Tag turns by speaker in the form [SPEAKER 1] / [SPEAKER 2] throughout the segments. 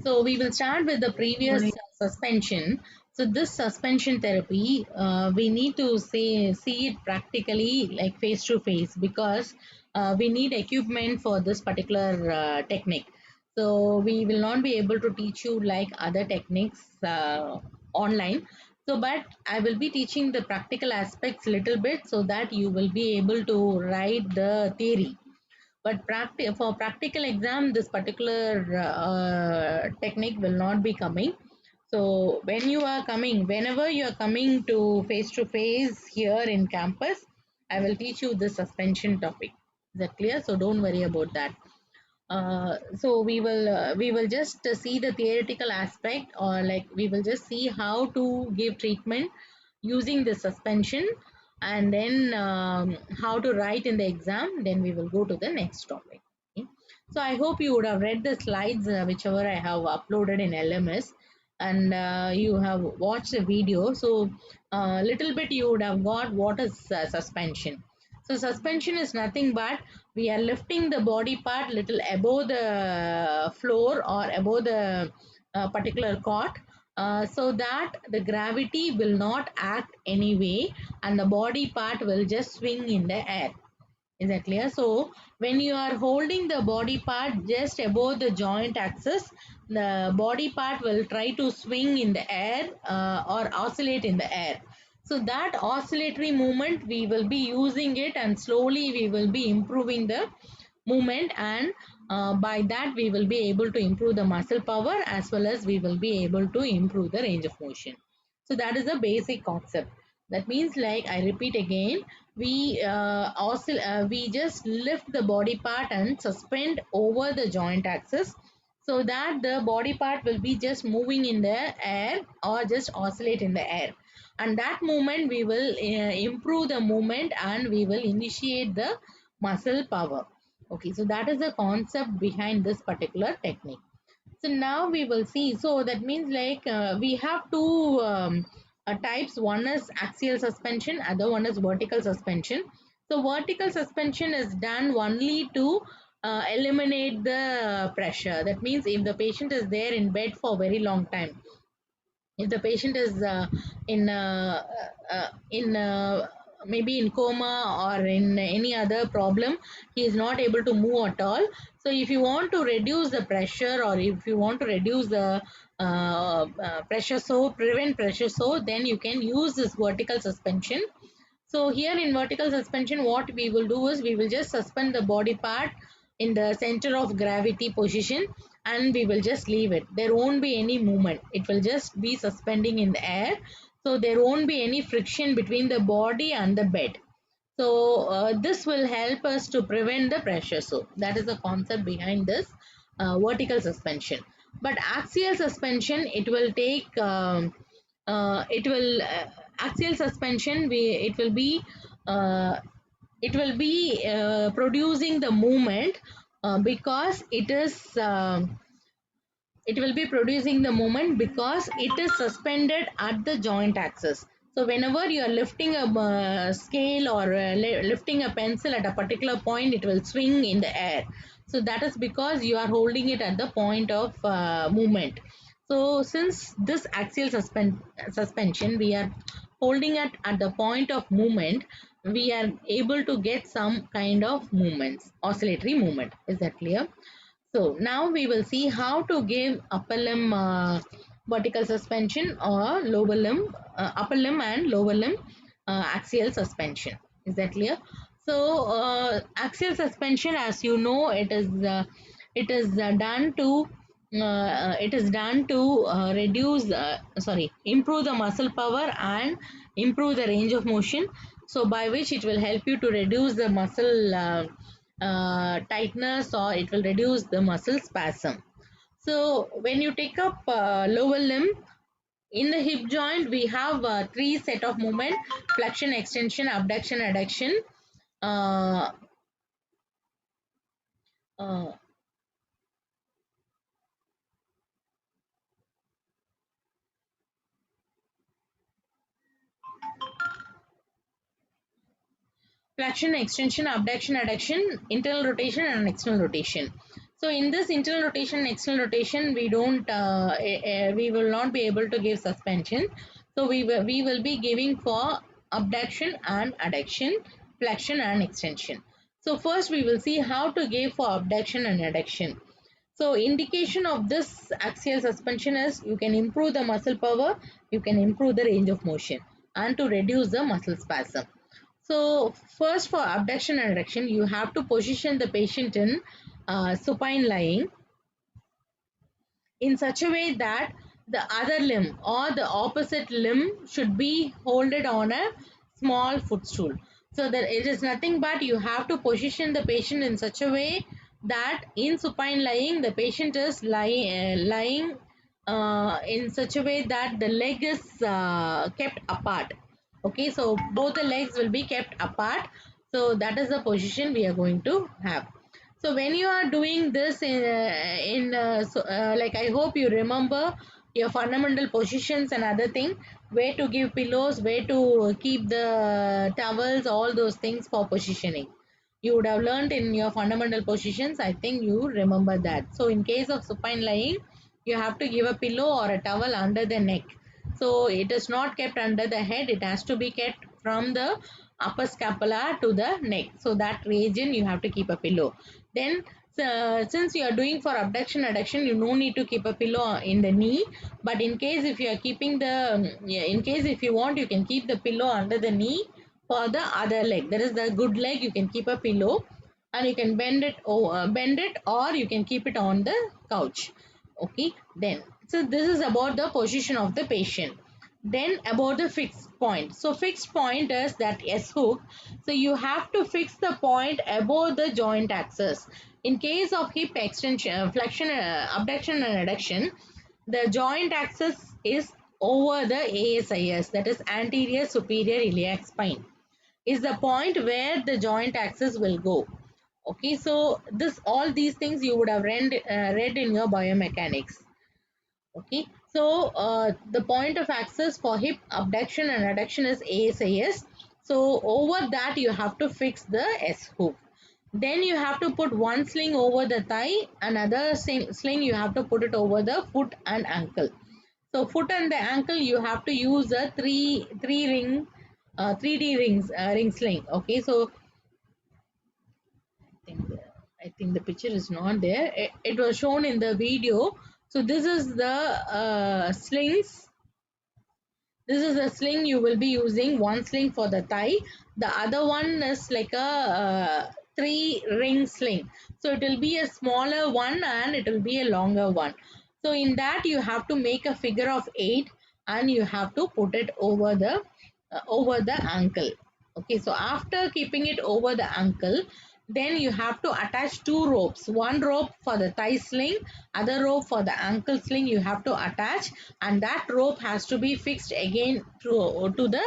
[SPEAKER 1] So we will start with the previous suspension. So this suspension therapy, we need to see it practically, like face to face, because we need equipment for this particular technique. So we will not be able to teach you like other techniques online. So, but I will be teaching the practical aspects little bit so that you will be able to write the theory. But for practical exam, this particular technique will not be coming. So when you are coming, whenever you are coming to face here in campus, I will teach you the suspension topic. Is that clear? So don't worry about that. So we will just see the theoretical aspect, or like we will just see how to give treatment using the suspension, and then how to write in the exam. Then we will go to the next topic. Okay. So I hope you would have read the slides whichever I have uploaded in LMS, and you have watched the video. So little bit you would have got what is suspension. So suspension is nothing but we are lifting the body part little above the floor or above the particular cot, so that the gravity will not act anyway, and the body part will just swing in the air. Is that clear? So when you are holding the body part just above the joint axis, the body part will try to swing in the air or oscillate in the air. So that oscillatory movement we will be using it, and slowly we will be improving the movement, and by that we will be able to improve the muscle power as well as we will be able to improve the range of motion. So that is a basic concept. That means, like I repeat again, we just lift the body part and suspend over the joint axis, so that the body part will be just moving in the air or just oscillate in the air, and that movement we will improve the movement and we will initiate the muscle power. Okay, so that is the concept behind this particular technique. So now we will see. So that means, like we have two types. One is axial suspension, other one is vertical suspension. So vertical suspension is done only to eliminate the pressure. That means if the patient is there in bed for a very long time, if the patient is in maybe in coma or in any other problem, he is not able to move at all. So if you want to reduce the pressure, or if you want to reduce the pressure, so prevent pressure, so then you can use this vertical suspension. So here in vertical suspension, what we will do is we will just suspend the body part in the center of gravity position, and we will just leave it. There won't be any movement. It will just be suspending in the air. So there won't be any friction between the body and the bed. So this will help us to prevent the pressure. So that is the concept behind this vertical suspension. But axial suspension, it will take it will axial suspension, we uh, it will be producing the movement because it will be producing the moment because it is suspended at the joint axis. So whenever you are lifting a scale or lifting a pencil at a particular point, it will swing in the air. So that is because you are holding it at the point of movement. So since this axial suspension, we are holding it at the point of movement, we are able to get some kind of movements, oscillatory movement. Is that clear? So now we will see how to give upper limb vertical suspension or lower limb, upper limb and lower limb axial suspension. Is that clear? So axial suspension, as you know, it is done to reduce, improve the muscle power and improve the range of motion. So by which it will help you to reduce the muscle tightness, or it will reduce the muscle spasm. So when you take up lower limb, in the hip joint we have three set of movement: flexion, extension, abduction, adduction. uh, uh, Flexion, extension, abduction, adduction, internal rotation and external rotation. So in this internal rotation and external rotation, we will not be able to give suspension. So we will be giving for abduction and adduction, flexion and extension. So first we will see how to give for abduction and adduction. So indication of this axial suspension is you can improve the muscle power, you can improve the range of motion, and to reduce the muscle spasm. So first for abduction and adduction, you have to position the patient in supine lying in such a way that the other limb or the opposite limb should be holded on a small footstool. So that it is nothing but you have to position the patient in such a way that in supine lying the patient is lying in such a way that the leg is kept apart. Okay, so both the legs will be kept apart. So that is the position we are going to have. So when you are doing this like I hope you remember your fundamental positions and other thing, where to give pillows, where to keep the towels, all those things for positioning. You would have learned in your fundamental positions. I think you remember that. So in case of supine lying, you have to give a pillow or a towel under the neck. So it is not kept under the head. It has to be kept from the upper scapula to the neck. So that region you have to keep a pillow. Then since you are doing for abduction adduction, you no need to keep a pillow in the knee. But in case if you are keeping the, in case if you want, you can keep the pillow under the knee for the other leg. That is the good leg. You can keep a pillow and you can bend it, or you can keep it on the couch. Okay, then so this is about the position of the patient. Then about the fixed point. So fixed point is that S hook. So you have to fix the point above the joint axis. In case of hip extension, flexion, abduction and adduction, the joint axis is over the ASIS, that is anterior superior iliac spine, is the point where the joint axis will go. Okay, so this all these things you would have read in your biomechanics. Okay, so the point of access for hip abduction and adduction is ASIS. So over that you have to fix the S hook. Then you have to put one sling over the thigh, another sling you have to put it over the foot and ankle. So foot and the ankle you have to use a three ring 3D ring sling. Okay, so I think the picture is not there. It was shown in the video. So this is the slings. This is a sling you will be using. One sling for the thigh. The other one is like a three ring sling. So it will be a smaller one and it will be a longer one. So in that you have to make a figure of 8 and you have to put it over the ankle. Okay, so after keeping it over the ankle, then you have to attach two ropes. One rope for the thigh sling, other rope for the ankle sling you have to attach, and that rope has to be fixed again to the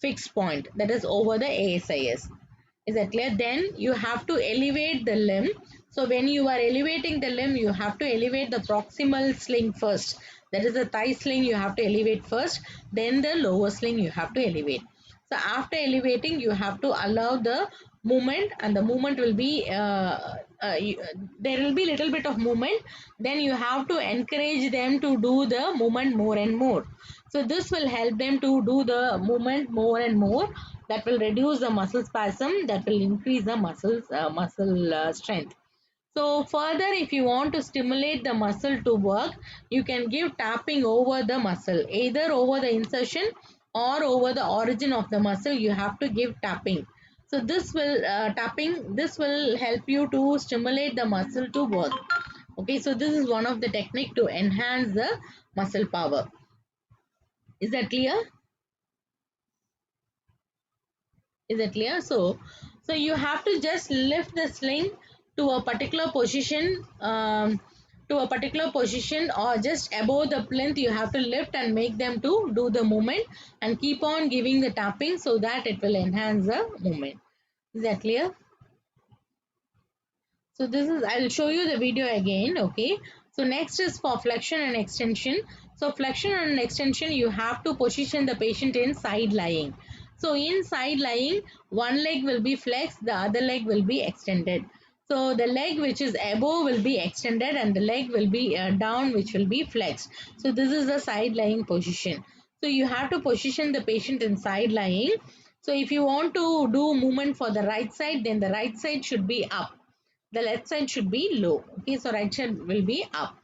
[SPEAKER 1] fixed point, that is over the ASIS. Is that clear? Then you have to elevate the limb. So when you are elevating the limb, you have to elevate the proximal sling first. That is the thigh sling you have to elevate first. Then the lower sling you have to elevate. So after elevating, you have to allow the movement, and the movement will be there will be little bit of movement. Then you have to encourage them to do the movement more and more. So this will help them to do the movement more and more. That will reduce the muscle spasm. That will increase the muscle strength. So further, if you want to stimulate the muscle to work, you can give tapping over the muscle, either over the insertion or over the origin of the muscle. You have to give tapping. So this will This will help you to stimulate the muscle to work. Okay, so this is one of the technique to enhance the muscle power. Is that clear? Is that clear? So you have to just lift the sling to a particular position, or just above the plinth. You have to lift and make them to do the movement and keep on giving the tapping so that it will enhance the movement. Is that clear? So this is, I'll show you the video again. Okay. So next is for flexion and extension. So flexion and extension, you have to position the patient in side lying. So in side lying, one leg will be flexed, the other leg will be extended. So the leg which is above will be extended and the leg will be down, which will be flexed. So this is the side lying position. So you have to position the patient in side lying. So if you want to do movement for the right side, then the right side should be up. The left side should be low. Okay, so right side will be up.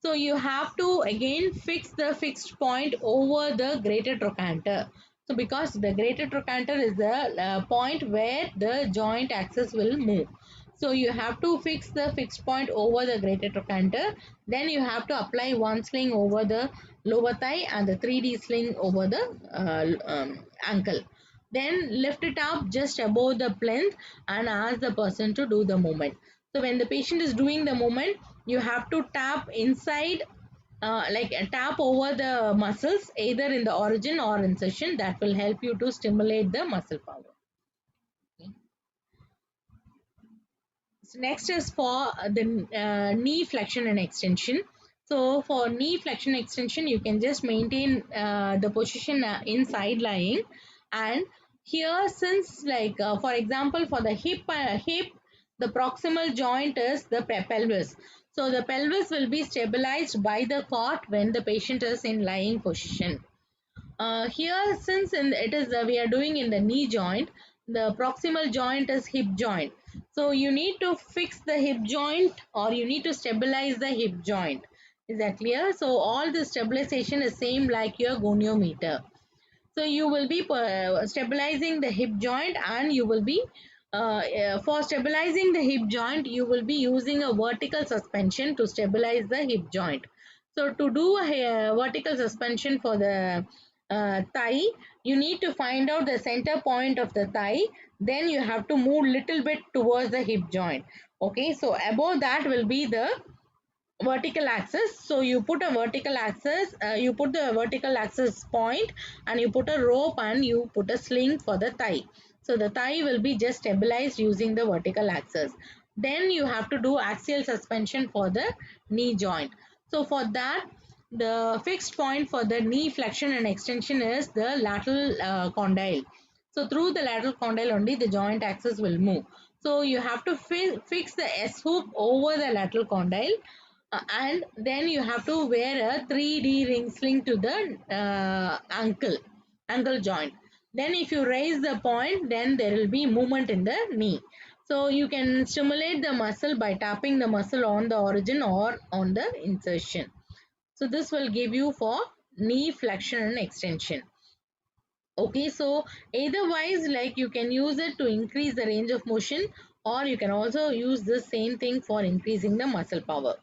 [SPEAKER 1] So you have to again fix the fixed point over the greater trochanter. So because the greater trochanter is the point where the joint axis will move. So you have to fix the fixed point over the greater trochanter. Then you have to apply one sling over the lower thigh and the 3D sling over the ankle. Then lift it up just above the plinth and ask the person to do the movement. So when the patient is doing the movement, you have to tap inside, like tap over the muscles either in the origin or insertion. That will help you to stimulate the muscle power. Okay. So next is for the knee flexion and extension. So for knee flexion extension, you can just maintain the position in side lying. And here, since like for example, for the hip, the proximal joint is the pelvis. So the pelvis will be stabilized by the cot when the patient is in lying position. Here, since it is we are doing in the knee joint, the proximal joint is hip joint. So you need to fix the hip joint or you need to stabilize the hip joint. Is that clear? So all the stabilization is same like your goniometer. So you will be stabilizing the hip joint and you will be for stabilizing the hip joint, you will be using a vertical suspension to stabilize the hip joint. So to do a vertical suspension for the thigh, you need to find out the center point of the thigh. Then you have to move little bit towards the hip joint. Okay, so above that will be the vertical axis. So you put a vertical axis, you put the vertical axis point and you put a rope and you put a sling for the thigh. So the thigh will be just stabilized using the vertical axis. Then you have to do axial suspension for the knee joint. So for that, the fixed point for the knee flexion and extension is the lateral condyle. So through the lateral condyle only the joint axis will move. So you have to fix the S hook over the lateral condyle, and then you have to wear a 3D ring sling to the ankle joint. Then if you raise the point, then there will be movement in the knee. So you can stimulate the muscle by tapping the muscle on the origin or on the insertion. So this will give you for knee flexion and extension. Okay, so eitherwise, like you can use it to increase the range of motion, or you can also use the same thing for increasing the muscle power.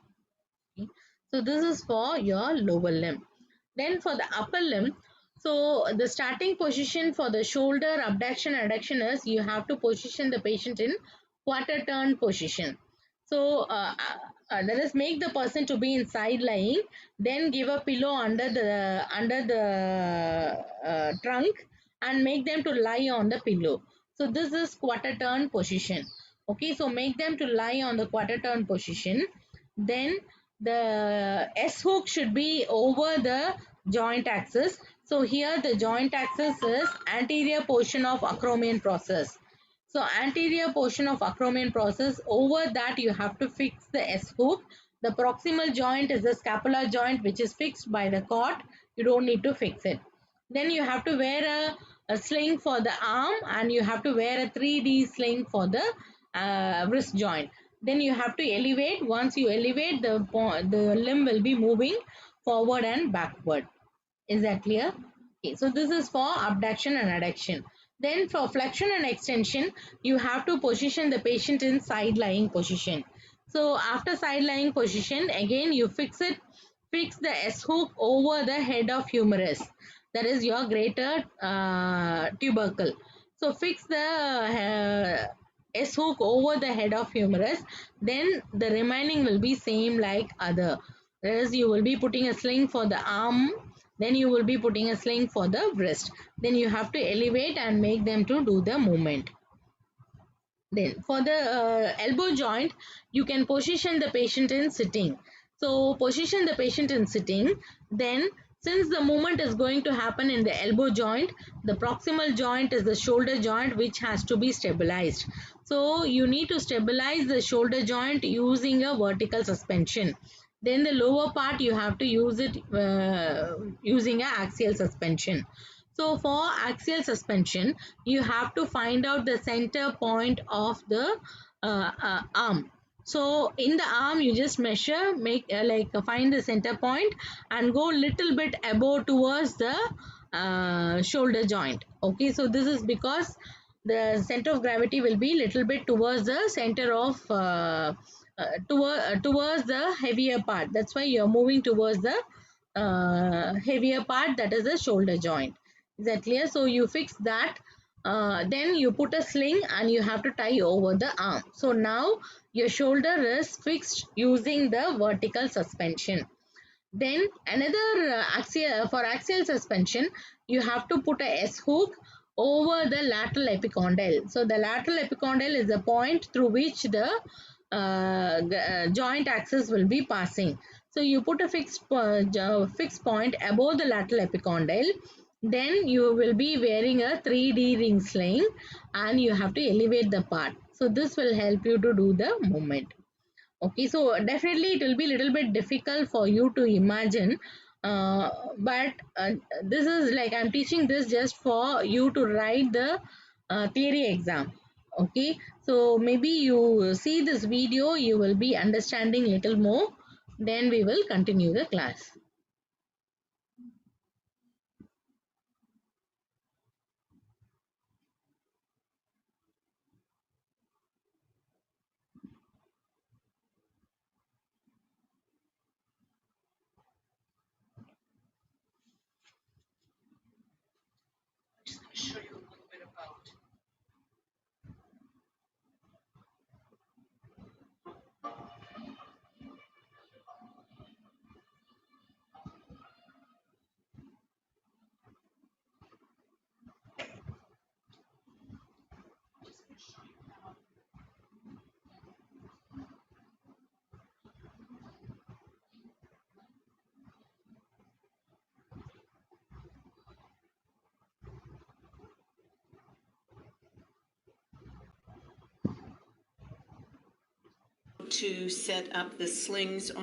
[SPEAKER 1] Okay. So this is for your lower limb. Then for the upper limb, so the starting position for the shoulder abduction adduction is you have to position the patient in quarter turn position. So let us make the person to be in side lying, then give a pillow under the trunk and make them to lie on the pillow. So this is quarter turn position. Okay, so make them to lie on the quarter turn position. Then the S hook should be over the joint axis. So here the joint axis is anterior portion of acromion process. So anterior portion of acromion process, over that you have to fix the S hook. The proximal joint is the scapular joint which is fixed by the cot. You don't need to fix it. Then you have to wear a sling for the arm and you have to wear a 3D sling for the wrist joint. Then you have to elevate. Once you elevate, the limb will be moving forward and backward. Is that clear? Okay, so this is for abduction and adduction. Then for flexion and extension, you have to position the patient in side lying position. So after side lying position, again you fix the S hook over the head of humerus. That is your greater tubercle. So fix the S hook over the head of humerus. Then the remaining will be same like other. Whereas you will be putting a sling for the arm, then you will be putting a sling for the wrist. Then you have to elevate and make them to do the movement. Then for the elbow joint, you can position the patient in sitting. So position the patient in sitting. Then Since the movement is going to happen in the elbow joint, the proximal joint is the shoulder joint which has to be stabilized. So you need to stabilize the shoulder joint using a vertical suspension. Then the lower part you have to use it using an axial suspension. So for axial suspension, you have to find out the center point of the arm. So in the arm, you just measure, find the center point and go little bit above towards the shoulder joint. Okay, so this is because the center of gravity will be little bit towards the center of towards the heavier part. That's why you're moving towards the heavier part, that is the shoulder joint. Is that clear? So you fix that, then you put a sling and you have to tie over the arm. So now your shoulder is fixed using the vertical suspension. Then another for axial suspension, you have to put a S hook over the lateral epicondyle. So the lateral epicondyle is the point through which the joint axis will be passing. So you put a fixed point above the lateral epicondyle. Then you will be wearing a 3D ring sling and you have to elevate the part. So this will help you to do the movement. Okay, so definitely it will be a little bit difficult for you to imagine, but this is like I'm teaching this just for you to write the theory exam. Okay, so maybe you see this video, you will be understanding little more, then we will continue the class.
[SPEAKER 2] To set up the slings on.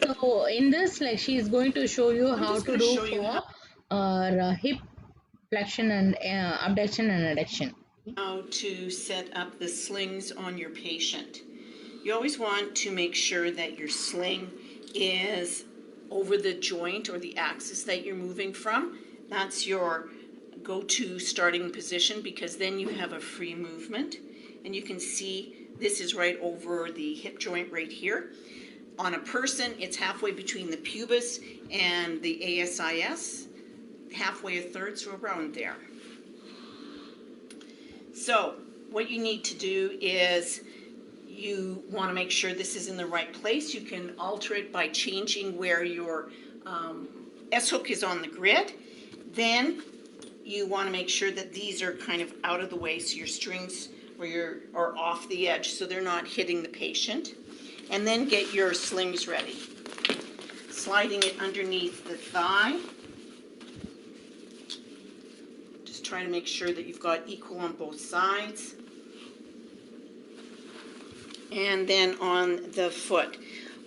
[SPEAKER 1] So in this, like she is going to show you how to do for hip flexion and abduction and adduction.
[SPEAKER 2] How to set up the slings on your patient. You always want to make sure that your sling is over the joint or the axis that you're moving from. That's your go-to starting position because then you have a free movement. And you can see this is right over the hip joint right here. On a person, it's halfway between the pubis and the ASIS, halfway a third, so around there. So what you need to do is you want to make sure this is in the right place. You can alter it by changing where your S-hook is on the grid. Then you want to make sure that these are kind of out of the way so your strings are off the edge so they're not hitting the patient. And then get your slings ready. Sliding it underneath the thigh. Just try to make sure that you've got equal on both sides. And then on the foot.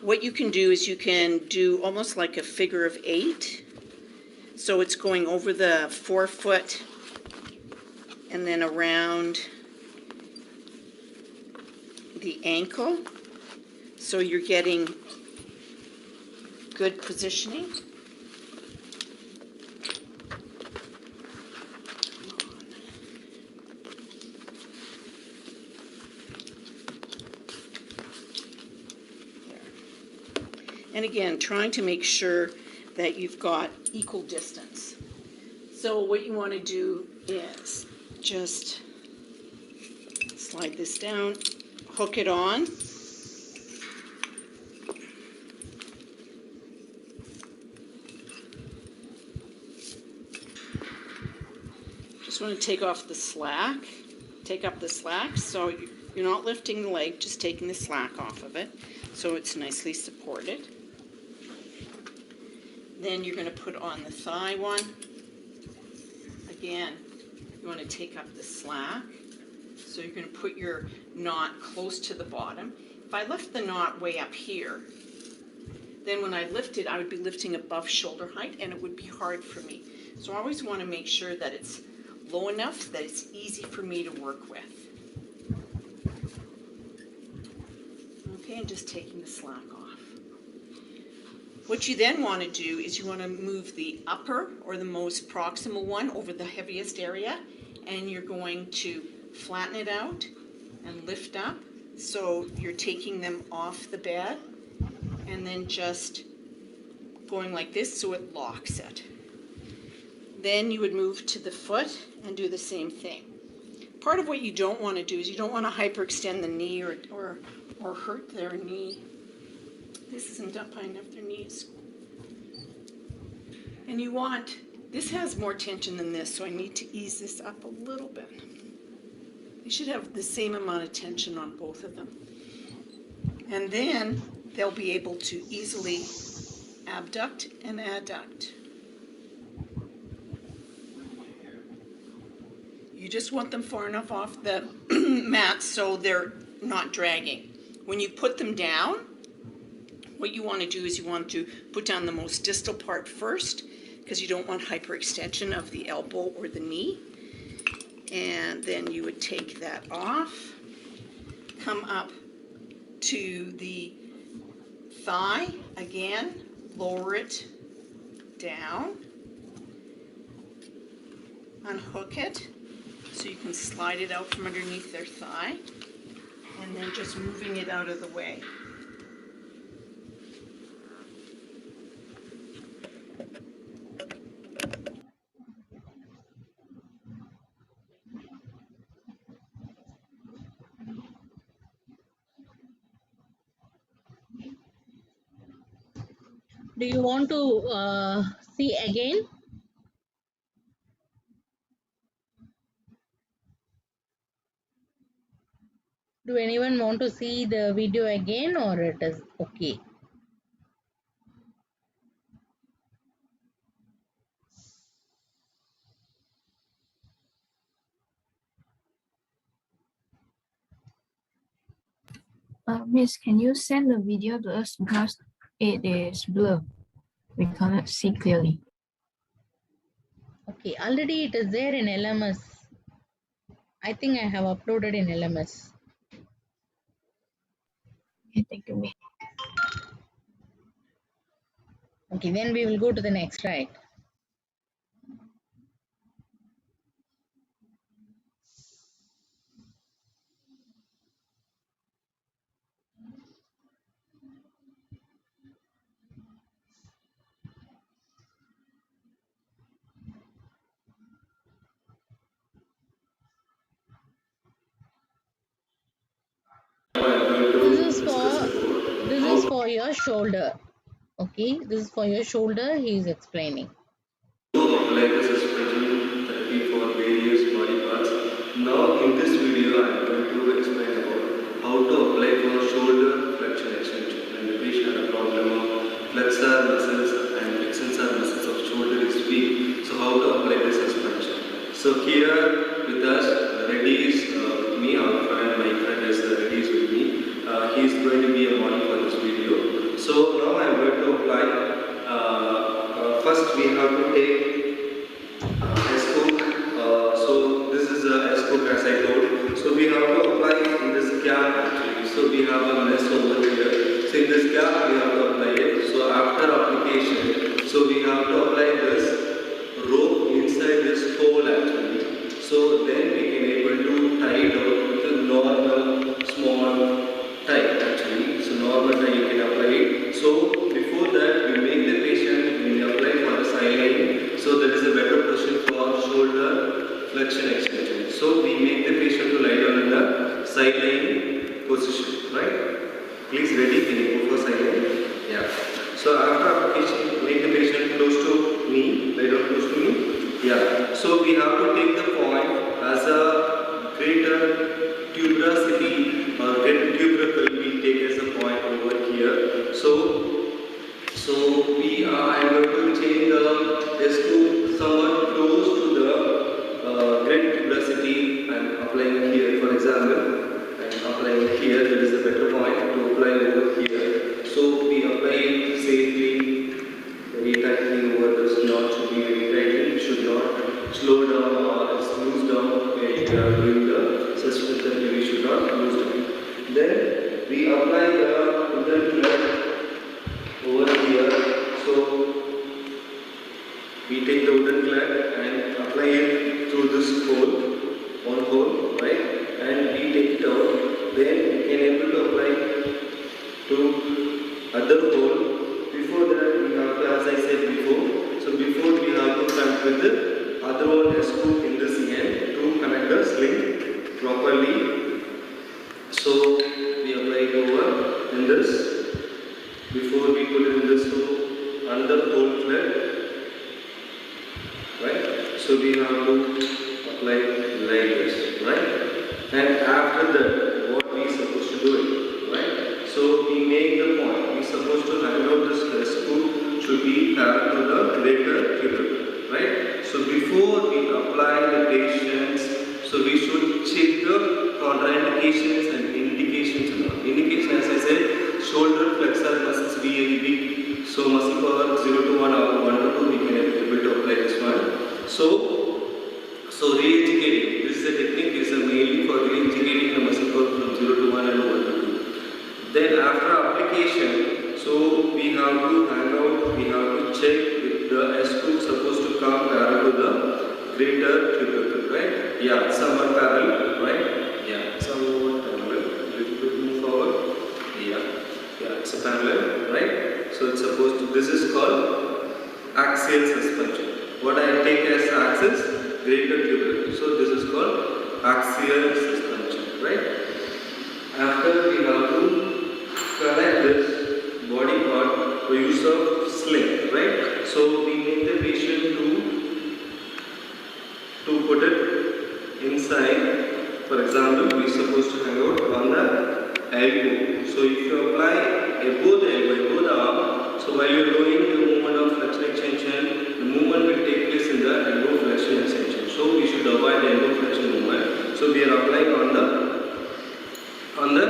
[SPEAKER 2] What you can do is you can do almost like a figure of 8. So it's going over the forefoot and then around the ankle. So you're getting good positioning. And again, trying to make sure that you've got equal distance. So what you want to do is just slide this down, hook it on. Just want to take off the slack, take up the slack, so you're not lifting the leg, just taking the slack off of it, so it's nicely supported. Then you're going to put on the thigh one. Again, you want to take up the slack. So you're going to put your knot close to the bottom. If I lift the knot way up here, then when I lift it, I would be lifting above shoulder height and it would be hard for me. So I always want to make sure that it's low enough that it's easy for me to work with. Okay, and just taking the slack off. What you then want to do is you want to move the upper or the most proximal one over the heaviest area, and you're going to flatten it out and lift up. So you're taking them off the bed and then just going like this so it locks it. Then you would move to the foot and do the same thing. Part of what you don't want to do is you don't want to hyperextend the knee or hurt their knee. This isn't up high enough, their knees. And you want, this has more tension than this, so I need to ease this up a little bit. You should have the same amount of tension on both of them. And then they'll be able to easily abduct and adduct. You just want them far enough off the mat so they're not dragging. When you put them down, what you want to do is you want to put down the most distal part first, because you don't want hyperextension of the elbow or the knee. And then you would take that off, come up to the thigh again, lower it down, unhook it so you can slide it out from underneath their thigh, and then just moving it out of the way.
[SPEAKER 1] Do you want to see again? Do anyone want to see the video again, or it is okay?
[SPEAKER 3] Miss, can you send the video to us because it is blurred? We cannot see clearly.
[SPEAKER 1] Okay, already it is there in LMS. I think I have uploaded in LMS.
[SPEAKER 3] Okay, thank you, Miss.
[SPEAKER 1] Okay, then we will go to the next, right? This is for your shoulder. Okay, this is for your shoulder. He is explaining.
[SPEAKER 4] Apply the suspension therapy for various body parts. Now in this video I am going to explain about how to apply for shoulder flexion extension. When the patient has a problem of flexor muscles and extensor muscles of shoulder is weak, so how to apply the suspension. So here with us, Reddy is with me, our friend, my friend is Reddy is with me. He is going to be a model for this video. So now I am going to apply. First we have to take S-hook. So this is a S-hook as I told. So we have to apply in this gap actually. So we have a mesh over here. So in this gap we have to apply it. So after application, so we have to apply this rope inside this hole actually. So then we can able to tie it out with a normal small tie actually. So normal tie you can apply it. So before that we make the patient, when we apply for the sideline, so that is a better position for shoulder flexion extension. So we make the patient to lie down in the sideline position, right? Please ready, can you go for sideline? Yeah. So after application, make the patient close to me, lie down close to me. Yeah. So we have to take the point as a greater tuberosity or greater tubercle we take as a point over here. So I am going to we apply the wooden thread over here. So we take the wooden thread and apply it through this hole, one hole, right? And we take it out. Then we can able to apply to other hole. Before that, we have to, as I said before, so before we have to connect with the other one screw in this end to connect the sling properly. So we apply it over in this. Before we put it in this hole, another hole thread, right? So we have to apply like this, right? And after that, what we supposed to do it, right? So we make the point. We supposed to hand out this screw should be parallel to the greater tubercle, right? So before we apply the patients, so we should check the contraindications and indications. Indication, as I said, shoulder flexor muscles very big. So muscle power 0 to 1 or 1 to 2 we can able to apply this one. So re-educating. This is a technique is mainly for re-educating the muscle power from 0 to 1 and 1 to 2. Then after application, so we have to hang out, we have to check if the screw supposed to come parallel to the greater tubercle, right? Yeah, somewhat parallel, right? Yeah, somewhat parallel. Little bit move forward. Yeah, it's a parallel, right? So it's supposed to. This is called axial suspension. What I take as axis, greater tubercle. So this is called axial suspension, right? After we have to connect this body part by use of sling, right? So we make the patient to put it inside. For example, we are supposed to hang out on the elbow. So if you apply above the elbow, above the arm, so while you are doing the movement of flexion extension, the movement will take place in the elbow flexion extension. So we should avoid the elbow flexion movement. So we are applying on the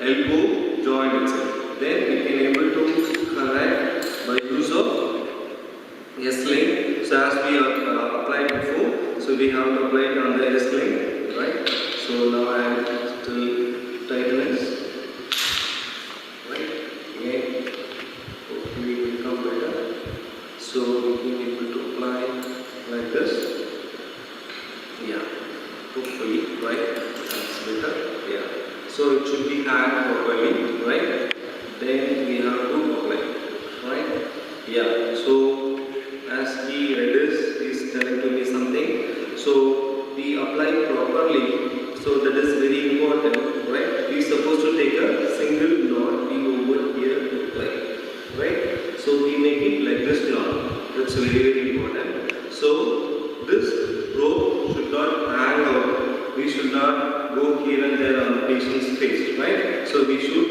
[SPEAKER 4] elbow joint itself. Then we can able to connect by use of a sling. So as we have applied before, so we have to apply it on the sling, right? So now I am still tighten this, right? Again, hopefully it will come better. So we can able to apply like this. Yeah, hopefully, right? That's better. Yeah. So it should be hung properly, right? Then we have to apply, right? Yeah. So as he read this, he's telling to me something. So we apply properly. So that is very important, right? We are supposed to take a single knot. We over here to apply, right? So we make it like this knot. That's very important. So this rope should not hang out. We should not go here and there on the patient's face, right? So we should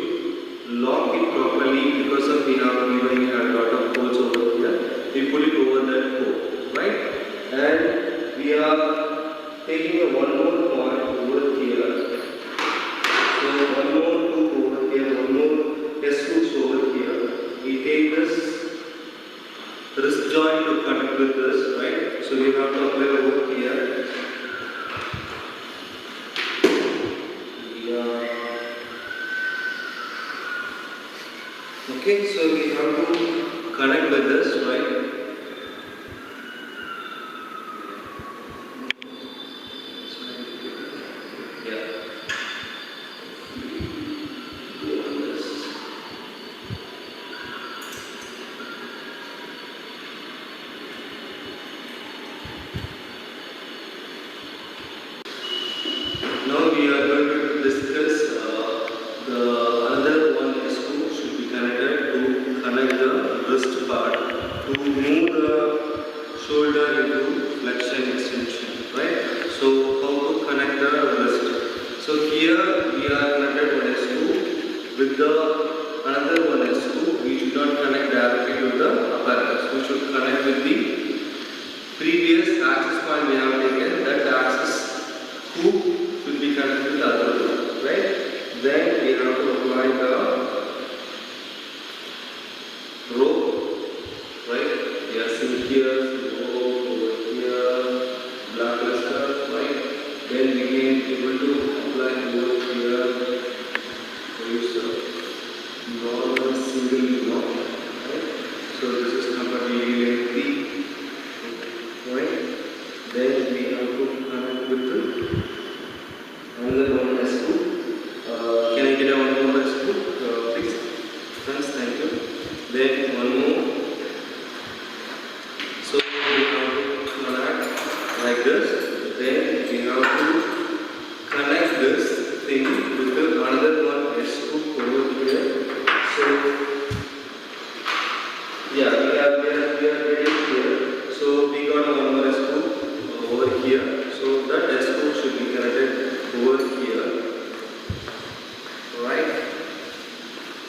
[SPEAKER 4] lock it properly because of we have a lot of holes over here. We put it over that hole, right? And we are taking a one more point over here. So one more hook over here, one more test hooks over here. We take this wrist joint to connect with this, right? So we have to apply over here. Okay, so we have to connect with this, right? Yeah. Go on this. Now we are going to discuss the another one screw should be connected to connect the wrist part to move the shoulder into flexion extension, right? So how to connect the wrist? So here we are connected one screw with the another one screw. We should not connect directly to the apparatus. We should connect with the previous access point we have taken. That access hook should be connected with the other one, right? Then we have to apply the rope, right? Yes, in here, rope over here, black cluster, right? Then we can able to apply over here. Use the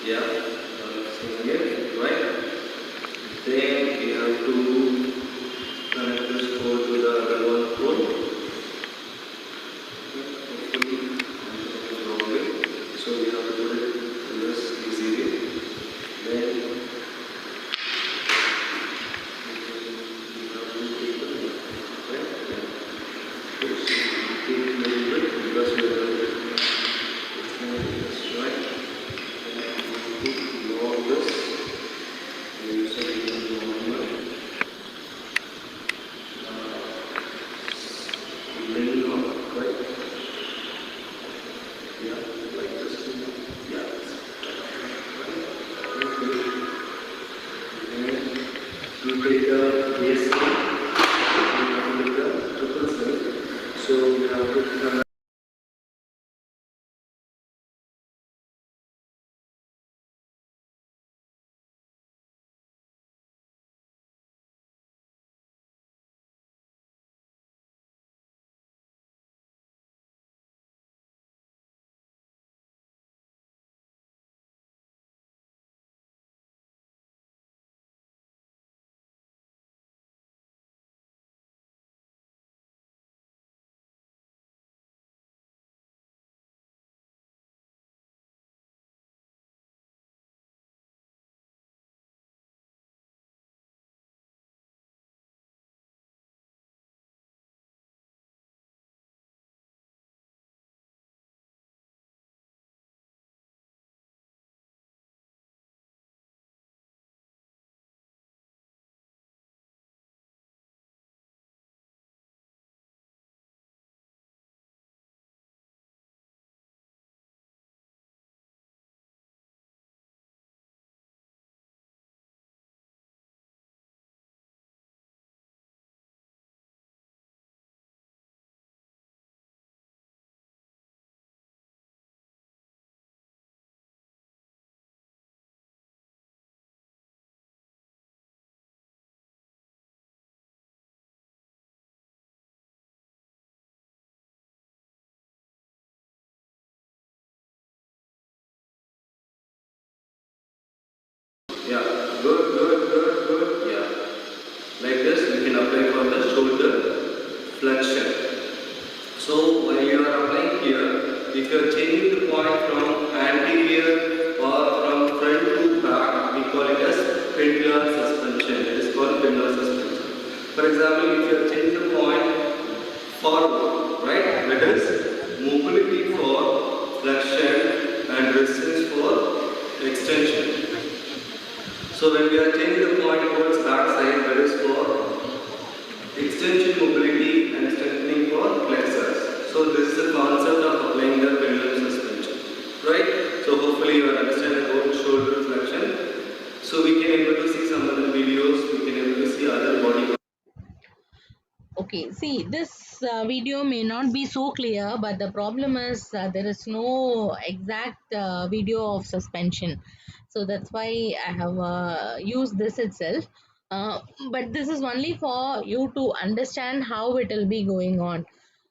[SPEAKER 4] Yeah, seeing it, right? Then we have to connect this pole to the other one pole. Hopefully, I'm wrong way. So we have to put it in this easy way. Then we have to take the right? Oops, take a little bit because we are going to right? And put all this. You said you don't know leaning on, right? Yeah, like this. Yeah. Okay. And you take the base string, you have to take the triple string. So you have to connect. Yeah, good. Yeah. Like this, we can apply for the shoulder flexion. So when you are applying here, if you are changing the point from anterior or from front to back, we call it as pendular suspension. It is called pendular suspension. For example, if you are changing the point forward, right? That is mobility for flexion and resistance for extension. So when we are changing the point towards back side, that is for extension mobility and strengthening for flexors. So this is the concept of applying the pendulum suspension, right? So hopefully you are understanding about shoulder flexion. So we can able to see some other videos, we can able to see other body.
[SPEAKER 1] Okay, see, this video may not be so clear, but the problem is there is no exact video of suspension. So that's why I have used this itself. Uh, but this is only for you to understand how it will be going on.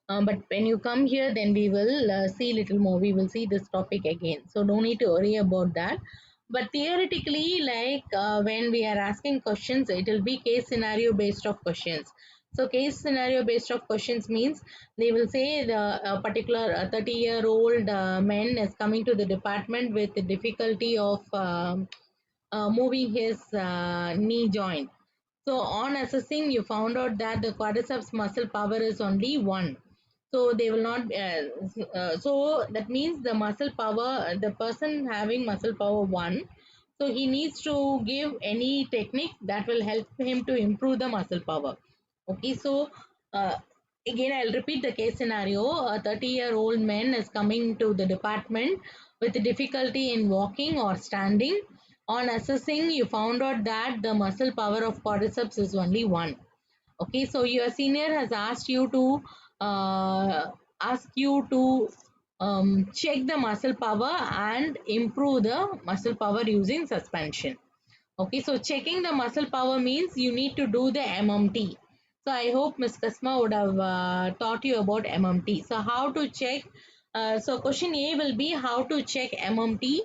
[SPEAKER 1] But when you come here, then we will see little more. We will see this topic again. So no need to worry about that. But theoretically, like when we are asking questions, it will be case scenario based of questions. So case scenario based of questions means they will say the particular 30-year-old man is coming to the department with the difficulty of moving his knee joint. So on assessing, you found out that the quadriceps muscle power is only 1. So they will not, so that means the muscle power, the person having muscle power 1, so he needs to give any technique that will help him to improve the muscle power. Okay, so uh, again, I'll repeat the case scenario. A 30-year-old man is coming to the department with difficulty in walking or standing. On assessing, you found out that the muscle power of quadriceps is only 1. Okay, so your senior has asked you to check the muscle power and improve the muscle power using suspension. Okay, so checking the muscle power means you need to do the MMT. So I hope Ms. Kasma would have taught you about MMT. So how to check? So question A will be how to check MMT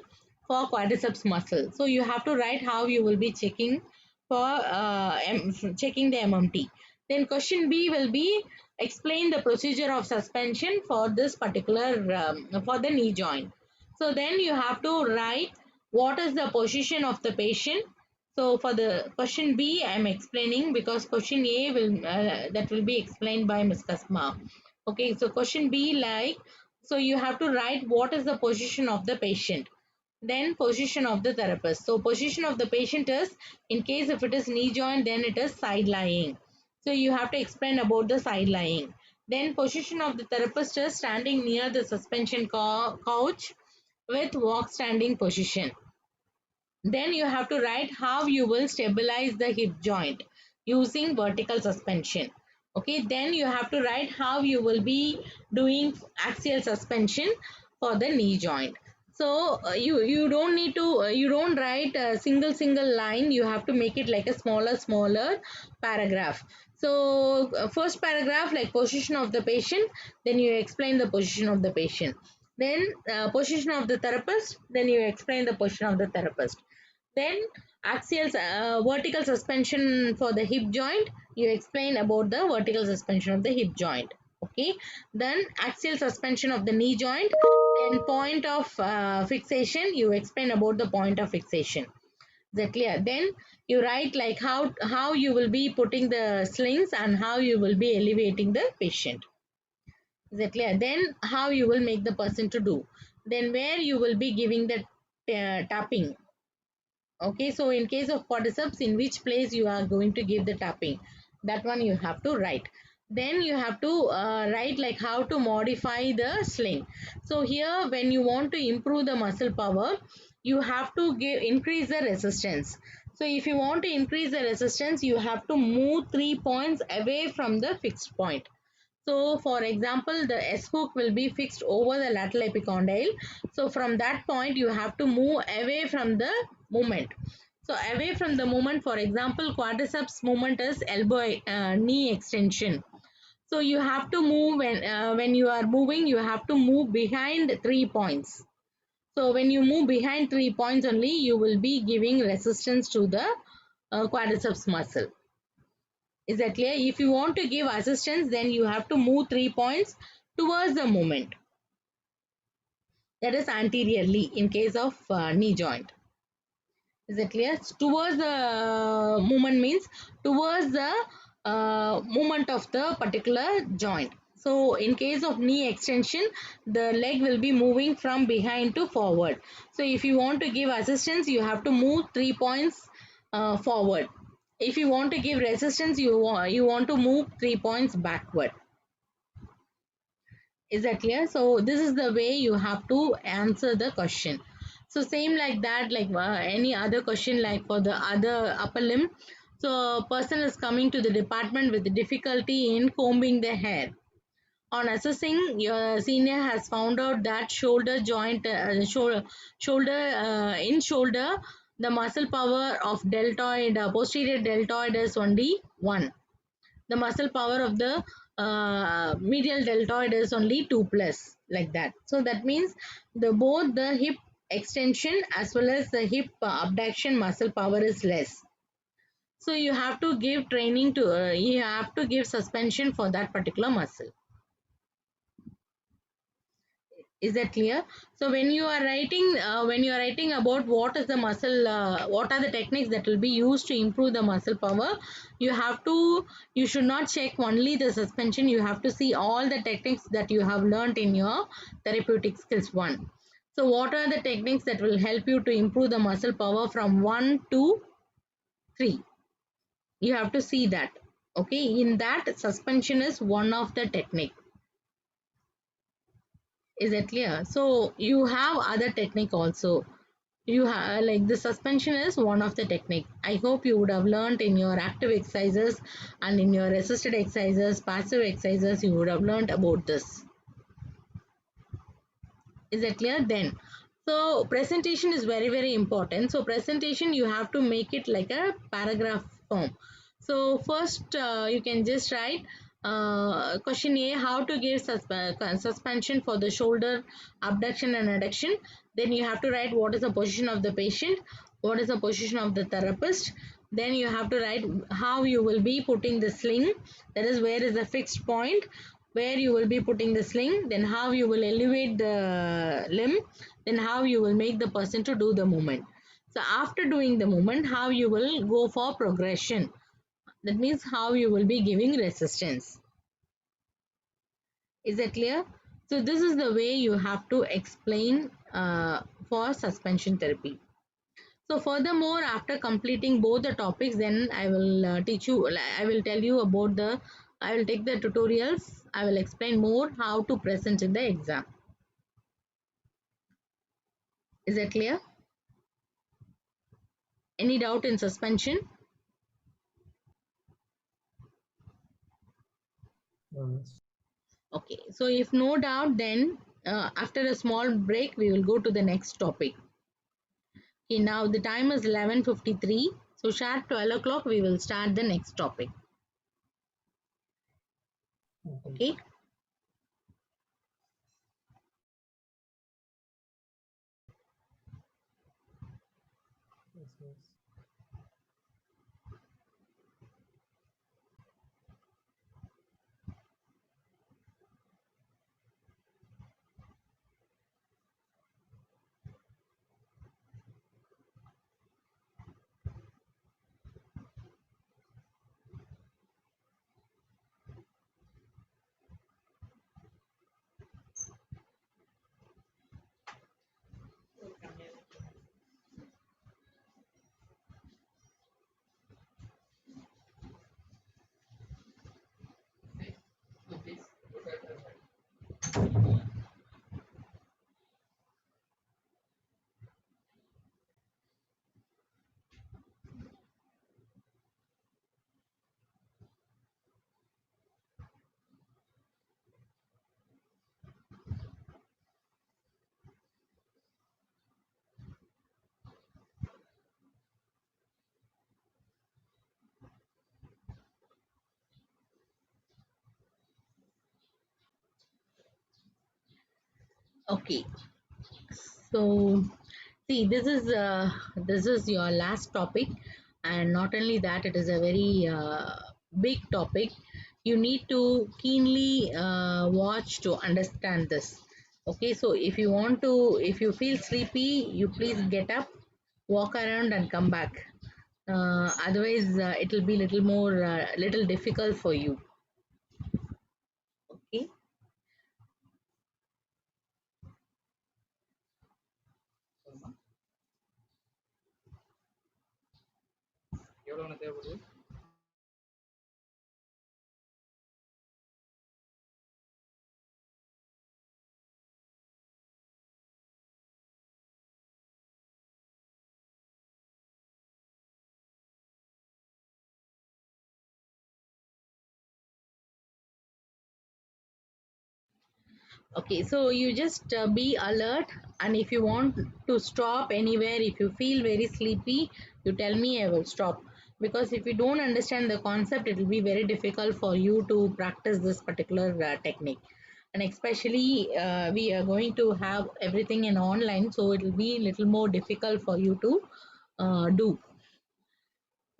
[SPEAKER 1] for quadriceps muscle. So you have to write how you will be checking for checking the MMT. Then question B will be explain the procedure of suspension for this particular for the knee joint. So then you have to write what is the position of the patient. So for the question B, I am explaining because question A will that will be explained by Ms. Kasma. Okay, so question B like, so you have to write what is the position of the patient. Then position of the therapist. So position of the patient is, in case if it is knee joint, then it is side lying. So you have to explain about the side lying. Then position of the therapist is standing near the suspension couch with walk standing position. Then you have to write how you will stabilize the hip joint using vertical suspension. Okay, then you have to write how you will be doing axial suspension for the knee joint. So you don't need to you don't write a single line. You have to make it like a smaller paragraph. So first paragraph like position of the patient, then you explain the position of the patient. Then position of the therapist, then you explain the position of the therapist. Then axial vertical suspension for the hip joint, you explain about the vertical suspension of the hip joint. Okay, then axial suspension of the knee joint, then point of fixation, you explain about the point of fixation. Is that clear? Then you write like how you will be putting the slings and how you will be elevating the patient. Is that clear? Then how you will make the person to do. Then where you will be giving the tapping. Okay, so in case of quadriceps, in which place you are going to give the tapping, that one you have to write. Then you have to write like how to modify the sling. So here when you want to improve the muscle power, you have to increase the resistance. So if you want to increase the resistance, you have to move 3 points away from the fixed point. So for example, the S hook will be fixed over the lateral epicondyle. So from that point, you have to move away from the movement. So away from the movement, for example, quadriceps movement is elbow knee extension. So you have to move when you are moving, you have to move behind 3 points. So when you move behind 3 points only, you will be giving resistance to the quadriceps muscle. Is that clear? If you want to give assistance, then you have to move 3 points towards the movement. That is anteriorly in case of knee joint. Is that clear? Towards the movement means towards the movement of the particular joint. So in case of knee extension, the leg will be moving from behind to forward. So if you want to give assistance, you have to move 3 points forward. If you want to give resistance, you want to move 3 points backward. Is that clear? So this is the way you have to answer the question. So same like that, like any other question like for the other upper limb. So a person is coming to the department with difficulty in combing the hair. On assessing, your senior has found out that shoulder joint, shoulder, the muscle power of deltoid, posterior deltoid is only 1. The muscle power of the medial deltoid is only 2 plus, like that. So that means both the hip extension as well as the hip abduction muscle power is less. So you have to give training to, you have to give suspension for that particular muscle. Is that clear? So when you are writing about what is the muscle, what are the techniques that will be used to improve the muscle power, you should not check only the suspension. You have to see all the techniques that you have learned in your therapeutic skills 1. So what are the techniques that will help you to improve the muscle power from 1 to 3? You have to see that. Okay, in that suspension is one of the technique. Is that clear? So you have other technique also. You have like the suspension is one of the technique. I hope you would have learned in your active exercises and in your assisted exercises, passive exercises, you would have learned about this. Is that clear? Then so presentation is very important. So presentation you have to make it like a paragraph form. So first you can just write Question A, how to give suspension for the shoulder abduction and adduction. Then you have to write what is the position of the patient, what is the position of the therapist. Then you have to write how you will be putting the sling, that is where is the fixed point, where you will be putting the sling, then how you will elevate the limb, then how you will make the person to do the movement. So after doing the movement, how you will go for progression. That means how you will be giving resistance. Is that clear? So this is the way you have to explain for suspension therapy. So furthermore, after completing both the topics, then I will teach you, I will tell you about I will take the tutorials, I will explain more how to present in the exam. Is that clear? Any doubt in suspension? Okay, so if no doubt, then after a small break, we will go to the next topic. Okay, now the time is 11:53. So sharp 12 o'clock, we will start the next topic. Okay. Okay. So see, this is your last topic, and not only that, it is a very big topic. You need to keenly watch to understand this. Okay, so if you feel sleepy, you please get up, walk around, and come back. Otherwise, it will be little difficult for you. Okay. Okay, so you just be alert, and if you want to stop anywhere, if you feel very sleepy, you tell me, I will stop. Because if you don't understand the concept, it will be very difficult for you to practice this particular technique. And especially, we are going to have everything in online, so it will be a little more difficult for you to do.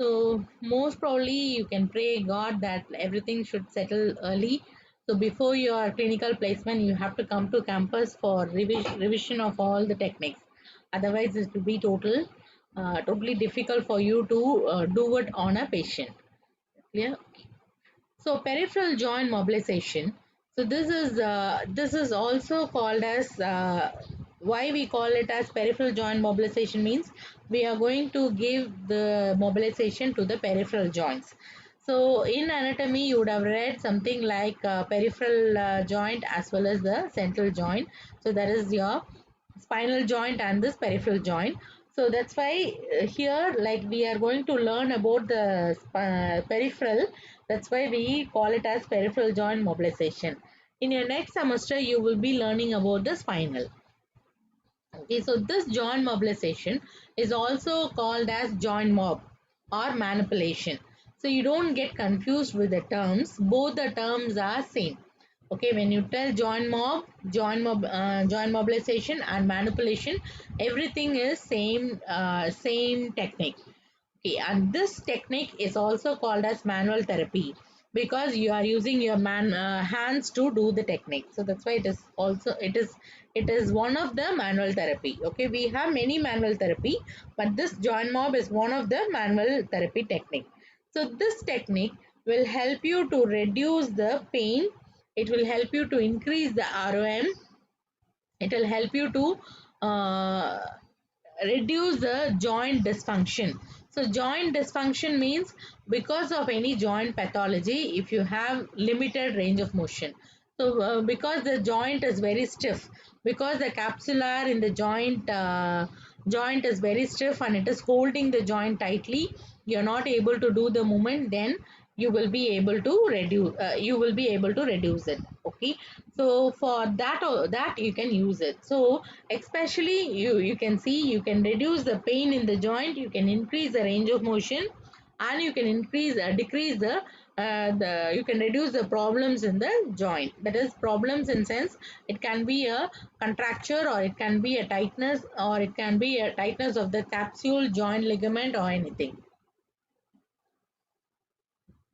[SPEAKER 1] So most probably you can pray God that everything should settle early. So before your clinical placement, you have to come to campus for revision of all the techniques. Otherwise, it will be totally difficult for you to do it on a patient. Clear? So peripheral joint mobilization. So this is also called as why we call it as peripheral joint mobilization means we are going to give the mobilization to the peripheral joints. So in anatomy, you would have read something like peripheral joint as well as the central joint. So that is your spinal joint and this peripheral joint. So that's why here, like we are going to learn about the peripheral. That's why we call it as peripheral joint mobilization. In your next semester, you will be learning about the spinal. Okay, so this joint mobilization is also called as joint mob or manipulation. So you don't get confused with the terms. Both the terms are same. Okay, when you tell joint mobilization and manipulation, everything is same technique. Okay, and this technique is also called as manual therapy because you are using your hands to do the technique. So that's why it is one of the manual therapy. Okay, we have many manual therapy, but this joint mob is one of the manual therapy technique. So this technique will help you to reduce the pain. It will help you to increase the ROM. It will help you to uh, reduce the joint dysfunction. So joint dysfunction means because of any joint pathology, if you have limited range of motion. So because the joint is very stiff, because the capsular in the joint is very stiff and it is holding the joint tightly, you're not able to do the movement, then you will be able to reduce it. Okay, so for that you can use it. So especially you can see, you can reduce the pain in the joint, you can increase the range of motion, and you can decrease the you can reduce the problems in the joint. That is, problems in sense, it can be a contracture, or it can be a tightness, or it can be a tightness of the capsule, joint ligament, or anything.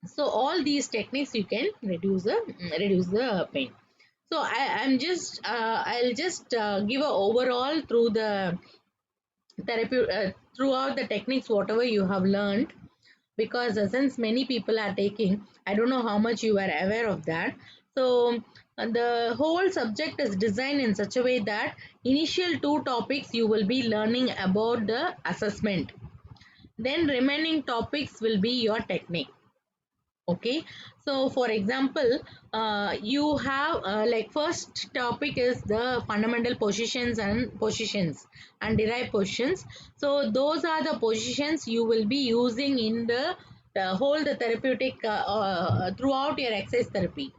[SPEAKER 1] So all these techniques you can reduce the pain. So I'll just give a overall through the therapy, throughout the techniques whatever you have learned, because since many people are taking, I don't know how much you are aware of that. So the whole subject is designed in such a way that initial two topics you will be learning about the assessment, then remaining topics will be your technique. Okay, so for example, you have like first topic is the fundamental positions and derived positions. So those are the positions you will be using in the whole the therapeutic throughout your exercise therapy.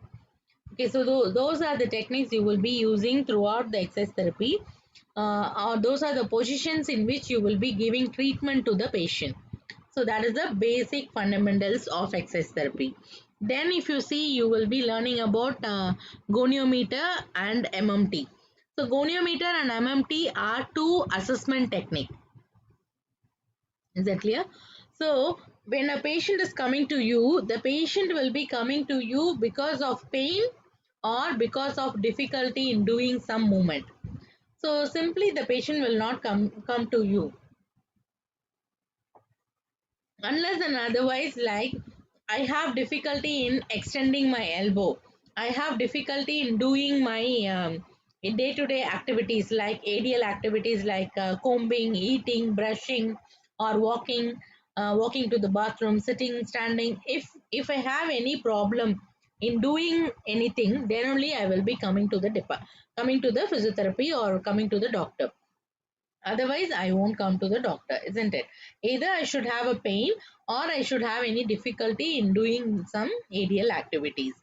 [SPEAKER 1] Okay, so those are the techniques you will be using throughout the exercise therapy, or those are the positions in which you will be giving treatment to the patient. So that is the basic fundamentals of exercise therapy. Then if you see, you will be learning about goniometer and MMT. So goniometer and MMT are two assessment technique. Is that clear? So when a patient is coming to you, the patient will be coming to you because of pain or because of difficulty in doing some movement. So simply the patient will not come to you unless and otherwise, like, I have difficulty in extending my elbow, I have difficulty in doing my day-to-day activities like ADL activities like combing, eating, brushing, or walking to the bathroom, sitting, standing. If I have any problem in doing anything, then only I will be coming to the physiotherapy or coming to the doctor. Otherwise, I won't come to the doctor, isn't it? Either I should have a pain or I should have any difficulty in doing some ADL activities.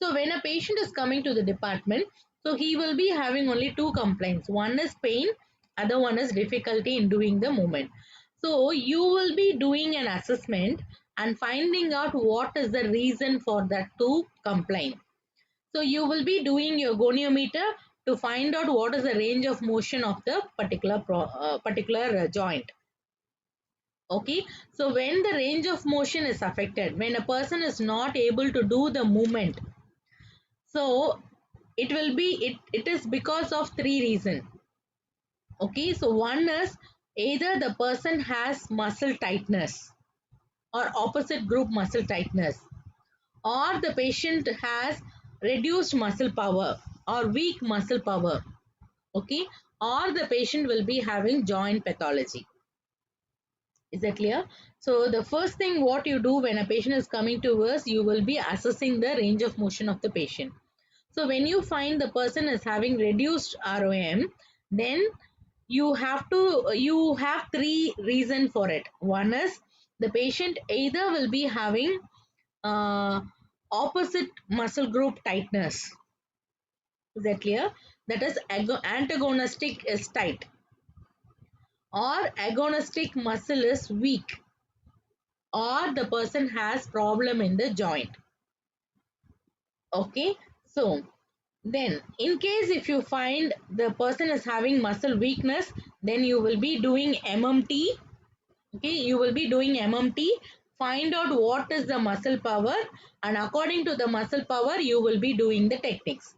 [SPEAKER 1] So when a patient is coming to the department, so he will be having only two complaints. One is pain, other one is difficulty in doing the movement. So you will be doing an assessment and finding out what is the reason for that to complain. So you will be doing your goniometer to find out what is the range of motion of the particular joint. Okay, so when the range of motion is affected, when a person is not able to do the movement, so it is because of three reasons. Okay, so one is either the person has muscle tightness or opposite group muscle tightness, or the patient has reduced muscle power or weak muscle power. Okay, or the patient will be having joint pathology. Is that clear? So the first thing what you do when a patient is coming to us, you will be assessing the range of motion of the patient. So when you find the person is having reduced ROM, then you have three reasons for it. One is the patient either will be having uh, opposite muscle group tightness. Is that clear? That is antagonistic is tight, or agonistic muscle is weak, or the person has problem in the joint. Okay, so then in case if you find the person is having muscle weakness, then you will be doing MMT. Okay, you will be doing MMT, find out what is the muscle power, and according to the muscle power you will be doing the techniques.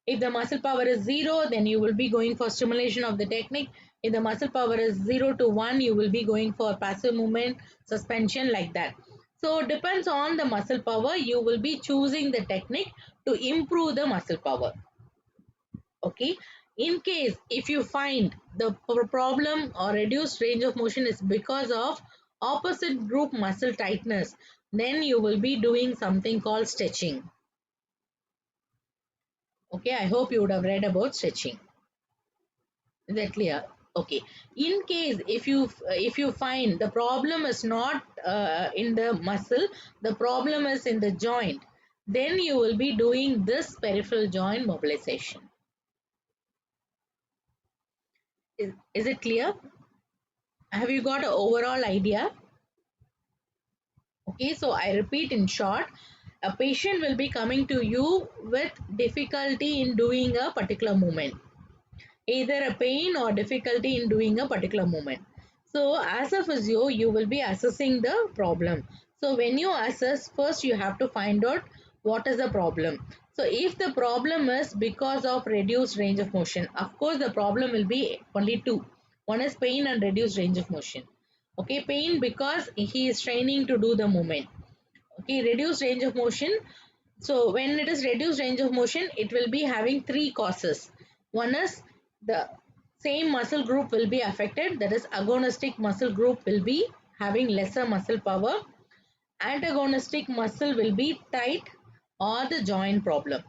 [SPEAKER 1] If the muscle power is 0, then you will be going for stimulation of the technique. If the muscle power is 0 to 1, you will be going for passive movement, suspension, like that. So depends on the muscle power, you will be choosing the technique to improve the muscle power. Okay, in case if you find the problem or reduced range of motion is because of opposite group muscle tightness, then you will be doing something called stretching. Okay, I hope you would have read about stretching. Is that clear? Okay, in case if you find the problem is not in the muscle, the problem is in the joint, then you will be doing this peripheral joint mobilization. Is it clear? Have you got an overall idea? Okay, so I repeat in short, a patient will be coming to you with difficulty in doing a particular movement, either a pain or difficulty in doing a particular movement. So as a physio, you will be assessing the problem. So when you assess, first you have to find out what is the problem. So if the problem is because of reduced range of motion, of course the problem will be only two. One is pain and reduced range of motion. Okay, pain because he is training to do the movement. Okay, reduced range of motion. So when it is reduced range of motion, it will be having three causes. One is the same muscle group will be affected, that is agonistic muscle group will be having lesser muscle power, antagonistic muscle will be tight, or the joint problem.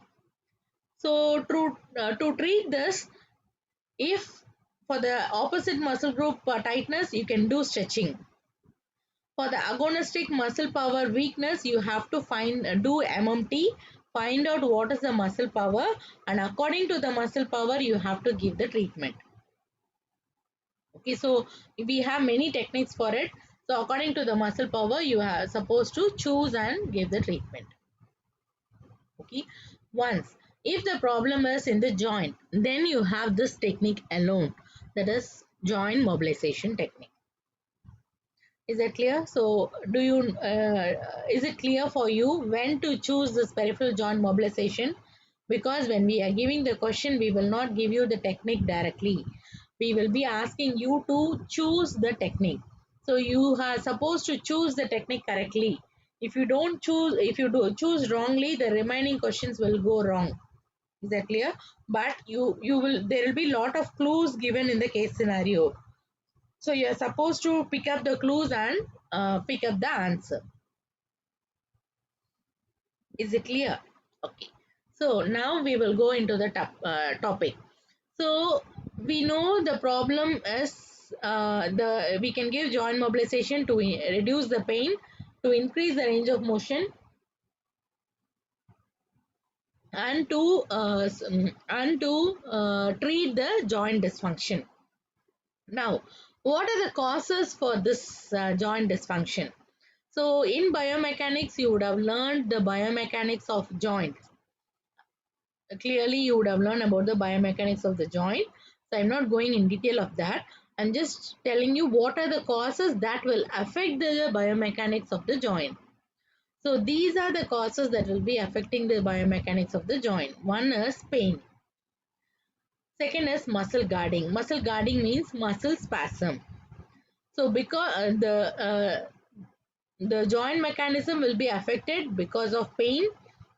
[SPEAKER 1] So to treat this, if for the opposite muscle group tightness, you can do stretching. For the agonistic muscle power weakness, you have to do MMT, find out what is the muscle power, and according to the muscle power, you have to give the treatment. Okay, so we have many techniques for it. So according to the muscle power, you are supposed to choose and give the treatment. Okay, once if the problem is in the joint, then you have this technique alone, that is joint mobilization technique. Is that clear? So do you is it clear for you when to choose this peripheral joint mobilization? Because when we are giving the question, we will not give you the technique directly. We will be asking you to choose the technique. So you are supposed to choose the technique correctly. If you don't choose, if you do choose wrongly, the remaining questions will go wrong. Is that clear? But you will, there will be lot of clues given in the case scenario. So you are supposed to pick up the clues and pick up the answer. Is it clear? Okay. So now we will go into the topic. So we know the problem is we can give joint mobilization to reduce the pain, to increase the range of motion, and to treat the joint dysfunction. Now, what are the causes for this joint dysfunction? So in biomechanics, you would have learned the biomechanics of joints. Clearly, you would have learned about the biomechanics of the joint. So I'm not going in detail of that. I'm just telling you what are the causes that will affect the biomechanics of the joint. So these are the causes that will be affecting the biomechanics of the joint. One is pain. Second is muscle guarding. Muscle guarding means muscle spasm. So because the joint mechanism will be affected because of pain,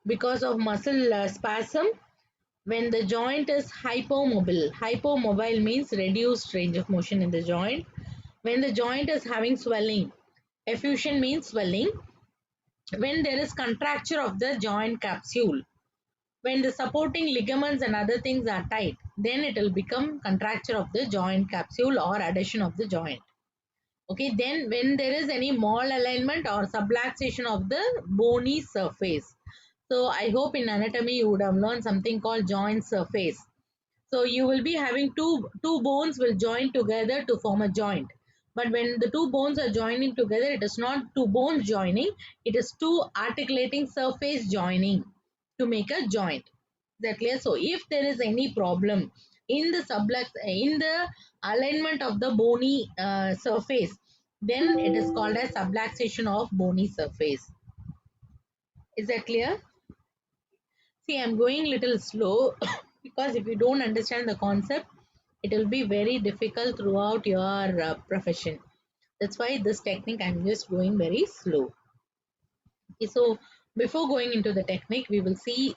[SPEAKER 1] because of muscle spasm. When the joint is hypomobile, hypomobile means reduced range of motion in the joint. When the joint is having swelling, effusion means swelling. When there is contracture of the joint capsule, when the supporting ligaments and other things are tight, then it will become contracture of the joint capsule or adhesion of the joint. Okay, then when there is any malalignment or subluxation of the bony surface. So I hope in anatomy you would have learned something called joint surface. So you will be having two bones will join together to form a joint. But when the two bones are joining together, it is not two bones joining, it is two articulating surface joining to make a joint. Is that clear? So if there is any problem in the in the alignment of the bony surface, then it is called as subluxation of bony surface. Is that clear? See, I'm going little slow because if you don't understand the concept, it will be very difficult throughout your profession. That's why this technique I'm just going very slow. Okay, so before going into the technique, we will see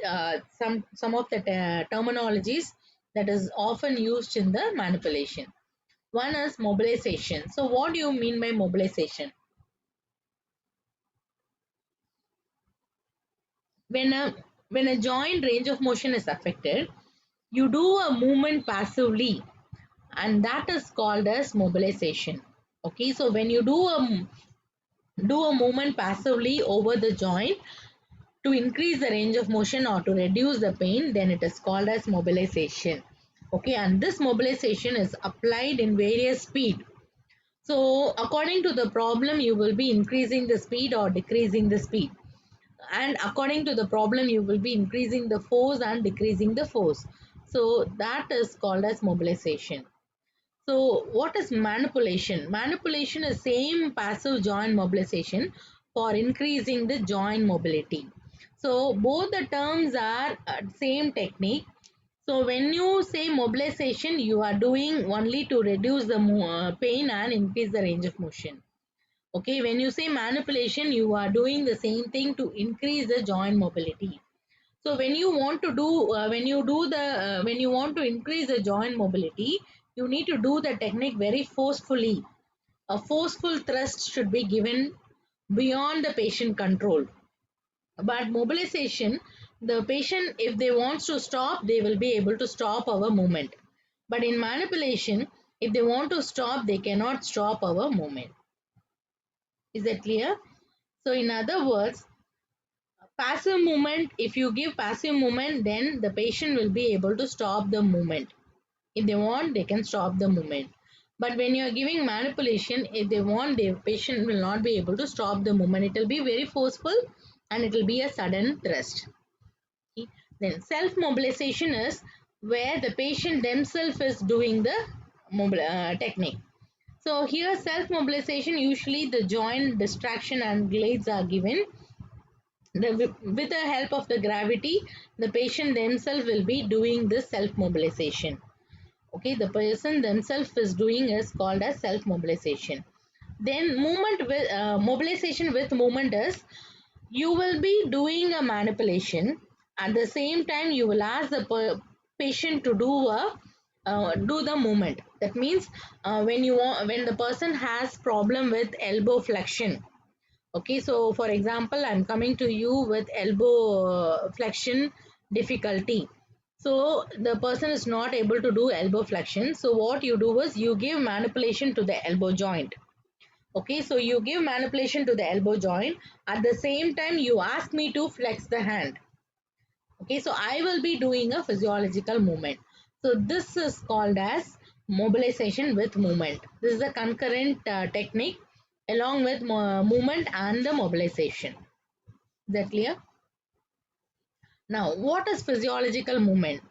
[SPEAKER 1] some of the terminologies that is often used in the manipulation. One is mobilization. So what do you mean by mobilization? When a when a joint range of motion is affected, you do a movement passively, and that is called as mobilization. Okay, so when you do a movement passively over the joint to increase the range of motion or to reduce the pain, then it is called as mobilization. Okay, and this mobilization is applied in various speed. So according to the problem, you will be increasing the speed or decreasing the speed, and according to the problem, you will be increasing the force and decreasing the force. So that is called as mobilization. So what is manipulation? Manipulation is same passive joint mobilization for increasing the joint mobility. So both the terms are same technique. So when you say mobilization, you are doing only to reduce the pain and increase the range of motion. Okay, when you say manipulation, you are doing the same thing to increase the joint mobility. So when you want to do, when you want to increase the joint mobility, you need to do the technique very forcefully. A forceful thrust should be given beyond the patient control. But mobilization, the patient, if they want to stop, they will be able to stop our movement. But in manipulation, if they want to stop, they cannot stop our movement. Is that clear? So in other words, passive movement, if you give passive movement, then the patient will be able to stop the movement. If they want, they can stop the movement. But when you are giving manipulation, if they want, the patient will not be able to stop the movement. It will be very forceful and it will be a sudden thrust. Okay. Then self-mobilization is where the patient themselves is doing the technique. So here self-mobilization, usually the joint distraction and glades are given. With the help of the gravity, the patient themselves will be doing this self-mobilization. Okay, the person themselves is doing is called as self-mobilization. Then movement with mobilization with movement is you will be doing a manipulation. At the same time, you will ask the patient to do the movement. That means when the person has problem with elbow flexion. Okay, so for example, I'm coming to you with elbow flexion difficulty. So the person is not able to do elbow flexion. So what you do is you give manipulation to the elbow joint. Okay, so you give manipulation to the elbow joint. At the same time, you ask me to flex the hand. Okay, so I will be doing a physiological movement. So this is called as mobilization with movement. This is a concurrent technique along with movement and the mobilization. Is that clear? Now, what is physiological movement?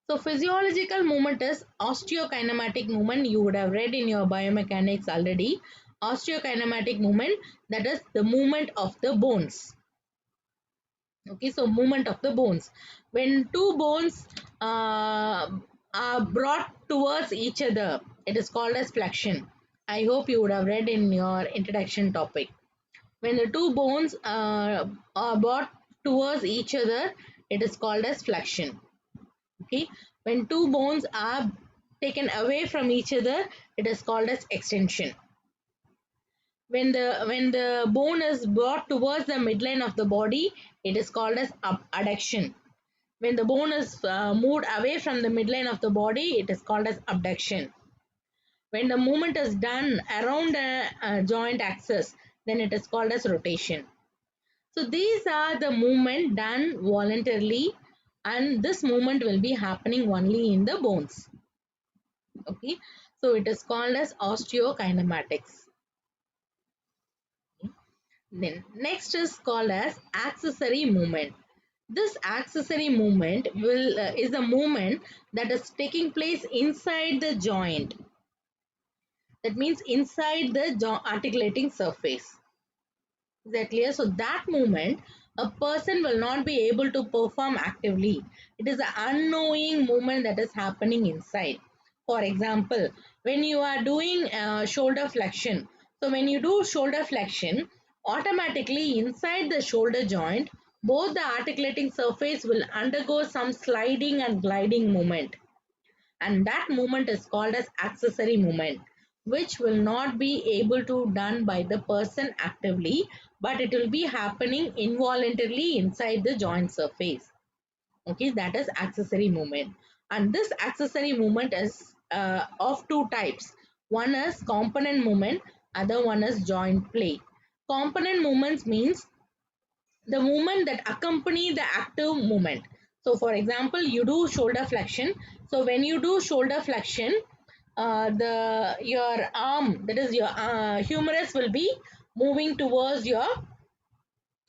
[SPEAKER 1] So, physiological movement is osteokinematic movement. You would have read in your biomechanics already. Osteokinematic movement, that is the movement of the bones. Okay, so movement of the bones. When two bones are brought towards each other, it is called as flexion. I hope you would have read in your introduction topic. When the two bones are brought towards each other, it is called as flexion. Okay, when two bones are taken away from each other, it is called as extension. When the bone is brought towards the midline of the body, it is called as adduction. When the bone is moved away from the midline of the body, it is called as abduction. When the movement is done around a joint axis, then it is called as rotation. So these are the movement done voluntarily, and this movement will be happening only in the bones. Okay, So it is called as osteokinematics. Then next is called as accessory movement. This accessory movement is a movement that is taking place inside the joint. That means inside the articulating surface. Is that clear? So that movement a person will not be able to perform actively. It is an unknowing movement that is happening inside. For example, when you are doing shoulder flexion, so when you do shoulder flexion, automatically inside the shoulder joint, both the articulating surface will undergo some sliding and gliding movement, and that movement is called as accessory movement, which will not be able to done by the person actively, but it will be happening involuntarily inside the joint surface. Okay, that is accessory movement. And this accessory movement is of two types. One is component movement, other one is joint play. Component movements means the movement that accompany the active movement. So for example, you do shoulder flexion. So when you do shoulder flexion, the your arm, that is your humerus, will be moving towards your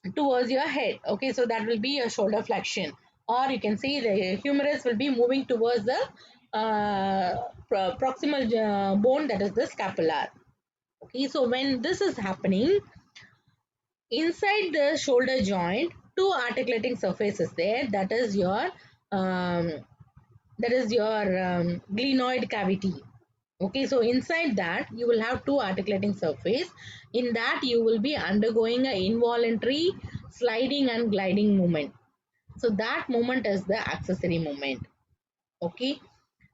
[SPEAKER 1] head. Okay, so that will be a shoulder flexion, or you can see the humerus will be moving towards the proximal bone, that is the scapula. Okay, so when this is happening, inside the shoulder joint, two articulating surfaces there, that is your um, glenoid cavity. Okay, so inside that you will have two articulating surface. In that you will be undergoing a involuntary sliding and gliding movement. So that movement is the accessory movement. Okay,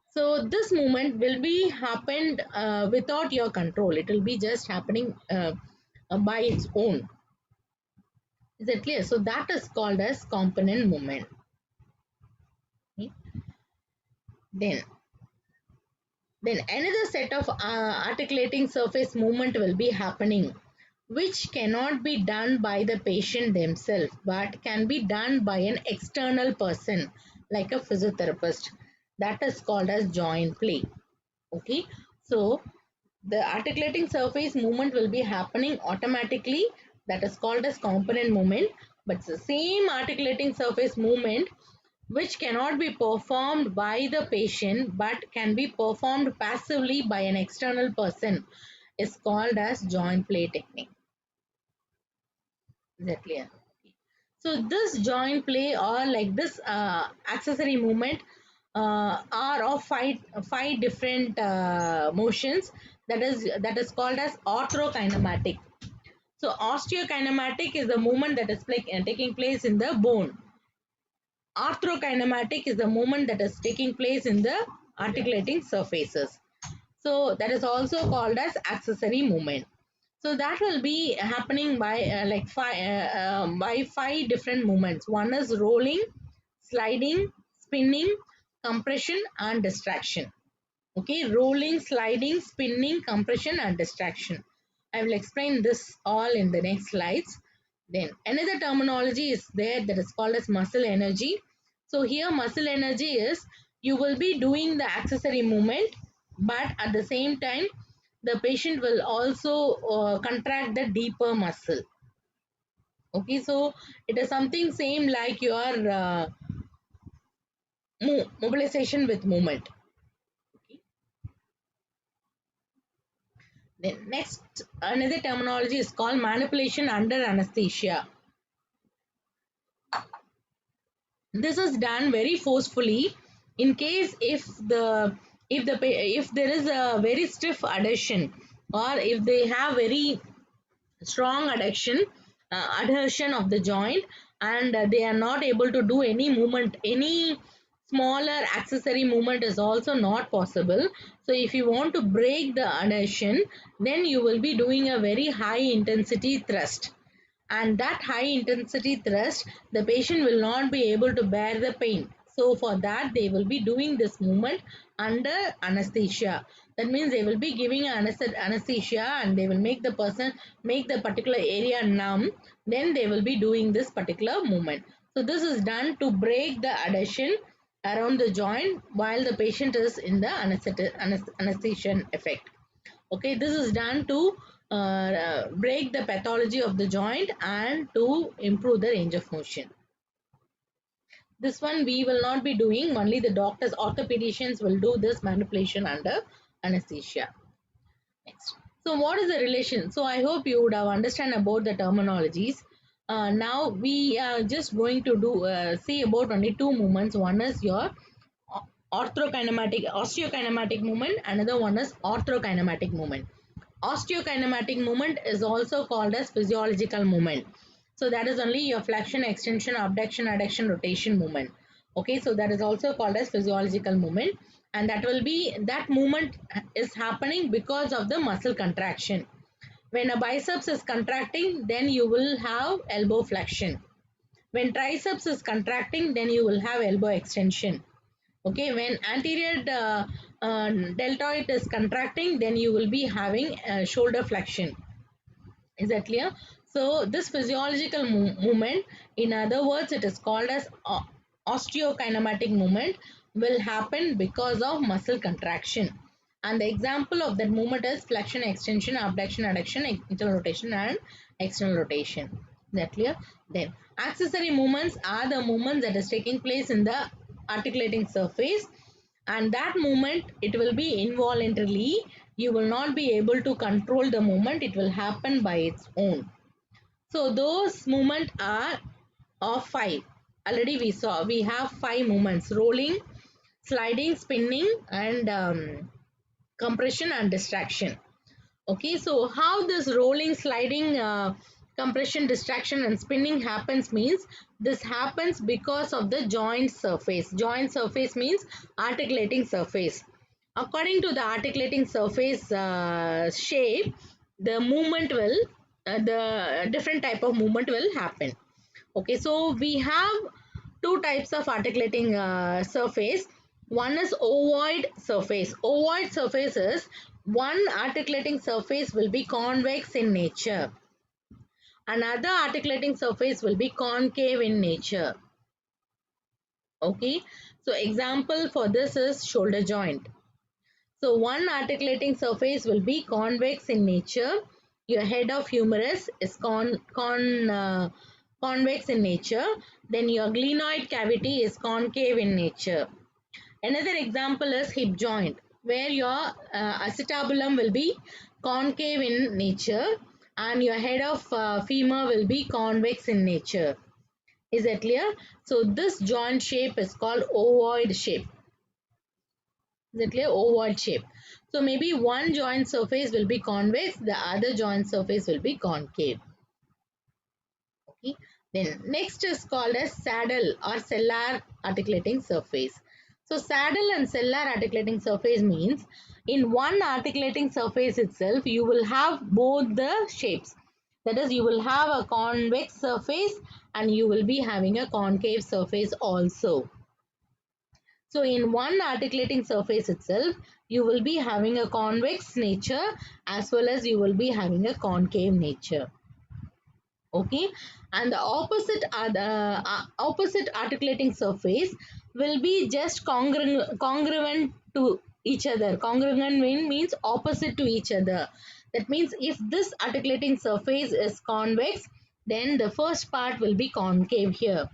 [SPEAKER 1] so this movement will be happened without your control. It will be just happening by its own. Is that clear? So that is called as component movement. Okay. Then another set of articulating surface movement will be happening, which cannot be done by the patient themselves, but can be done by an external person like a physiotherapist. That is called as joint play. Okay, so the articulating surface movement will be happening automatically, that is called as component movement, but the same articulating surface movement which cannot be performed by the patient but can be performed passively by an external person is called as joint play technique. Is that clear? So this joint play or like this accessory movement are of five different motions, that is called as orthokinematic. So osteokinematic is the movement that is taking place in the bone. Arthrokinematic is the movement that is taking place in the articulating surfaces. So that is also called as accessory movement. So that will be happening by by five different movements. One is rolling, sliding, spinning, compression, and distraction. Okay, rolling, sliding, spinning, compression, and distraction. I will explain this all in the next slides. Then another terminology is there that is called as muscle energy. So here muscle energy is you will be doing the accessory movement, but at the same time the patient will also contract the deeper muscle. Okay, so it is something same like your mobilization with movement. Then next, another terminology is called manipulation under anesthesia. This is done very forcefully in case if there is a very stiff adhesion, or if they have very strong adhesion of the joint, and they are not able to do any movement, any smaller accessory movement is also not possible. So if you want to break the adhesion, then you will be doing a very high intensity thrust, and that high intensity thrust the patient will not be able to bear the pain. So for that they will be doing this movement under anesthesia. That means they will be giving anesthesia, and they will make the person make the particular area numb. Then they will be doing this particular movement. So this is done to break the adhesion around the joint while the patient is in the anesthesia effect. Okay, this is done to break the pathology of the joint and to improve the range of motion. This one we will not be doing, only the doctors, orthopedicians will do this manipulation under anesthesia. Next. So what is the relation? So I hope you would have understand about the terminologies. Now we are just going to do see about only two movements. One is your osteokinematic movement. Another one is orthokinematic movement. Osteokinematic movement is also called as physiological movement. So that is only your flexion, extension, abduction, adduction, rotation movement. Okay, so that is also called as physiological movement, and that movement is happening because of the muscle contraction. When a biceps is contracting, then you will have elbow flexion. When triceps is contracting, then you will have elbow extension. Okay, when anterior deltoid is contracting, then you will be having shoulder flexion. Is that clear? So this physiological movement, in other words, it is called as osteokinematic movement, will happen because of muscle contraction. And the example of that movement is flexion, extension, abduction, adduction, internal rotation and external rotation. Is that clear? Then accessory movements are the movements that is taking place in the articulating surface, and that movement, it will be involuntarily. You will not be able to control the movement. It will happen by its own. So those movements are of 5. Already we have 5 movements: rolling, sliding, spinning and compression and distraction. Okay, so how this rolling, sliding, compression, distraction and spinning happens means, this happens because of the joint surface. Joint surface means articulating surface. According to the articulating surface shape, the movement will, the different type of movement will happen. Okay, so we have two types of articulating surface. One is ovoid surface. Ovoid surface is, one articulating surface will be convex in nature. Another articulating surface will be concave in nature. Okay, so example for this is shoulder joint. So one articulating surface will be convex in nature. Your head of humerus is convex in nature. Then your glenoid cavity is concave in nature. Another example is hip joint, where your acetabulum will be concave in nature and your head of femur will be convex in nature. Is that clear? So this joint shape is called ovoid shape. Is that clear? Ovoid shape. So maybe one joint surface will be convex, the other joint surface will be concave. Okay. Then next is called as saddle or cellar articulating surface. So saddle and cellar articulating surface means, in one articulating surface itself, you will have both the shapes. That is, you will have a convex surface and you will be having a concave surface also. So in one articulating surface itself, you will be having a convex nature as well as you will be having a concave nature. Okay, and the opposite articulating surface will be just congruent to each other. Congruent means opposite to each other. That means if this articulating surface is convex, then the first part will be concave here.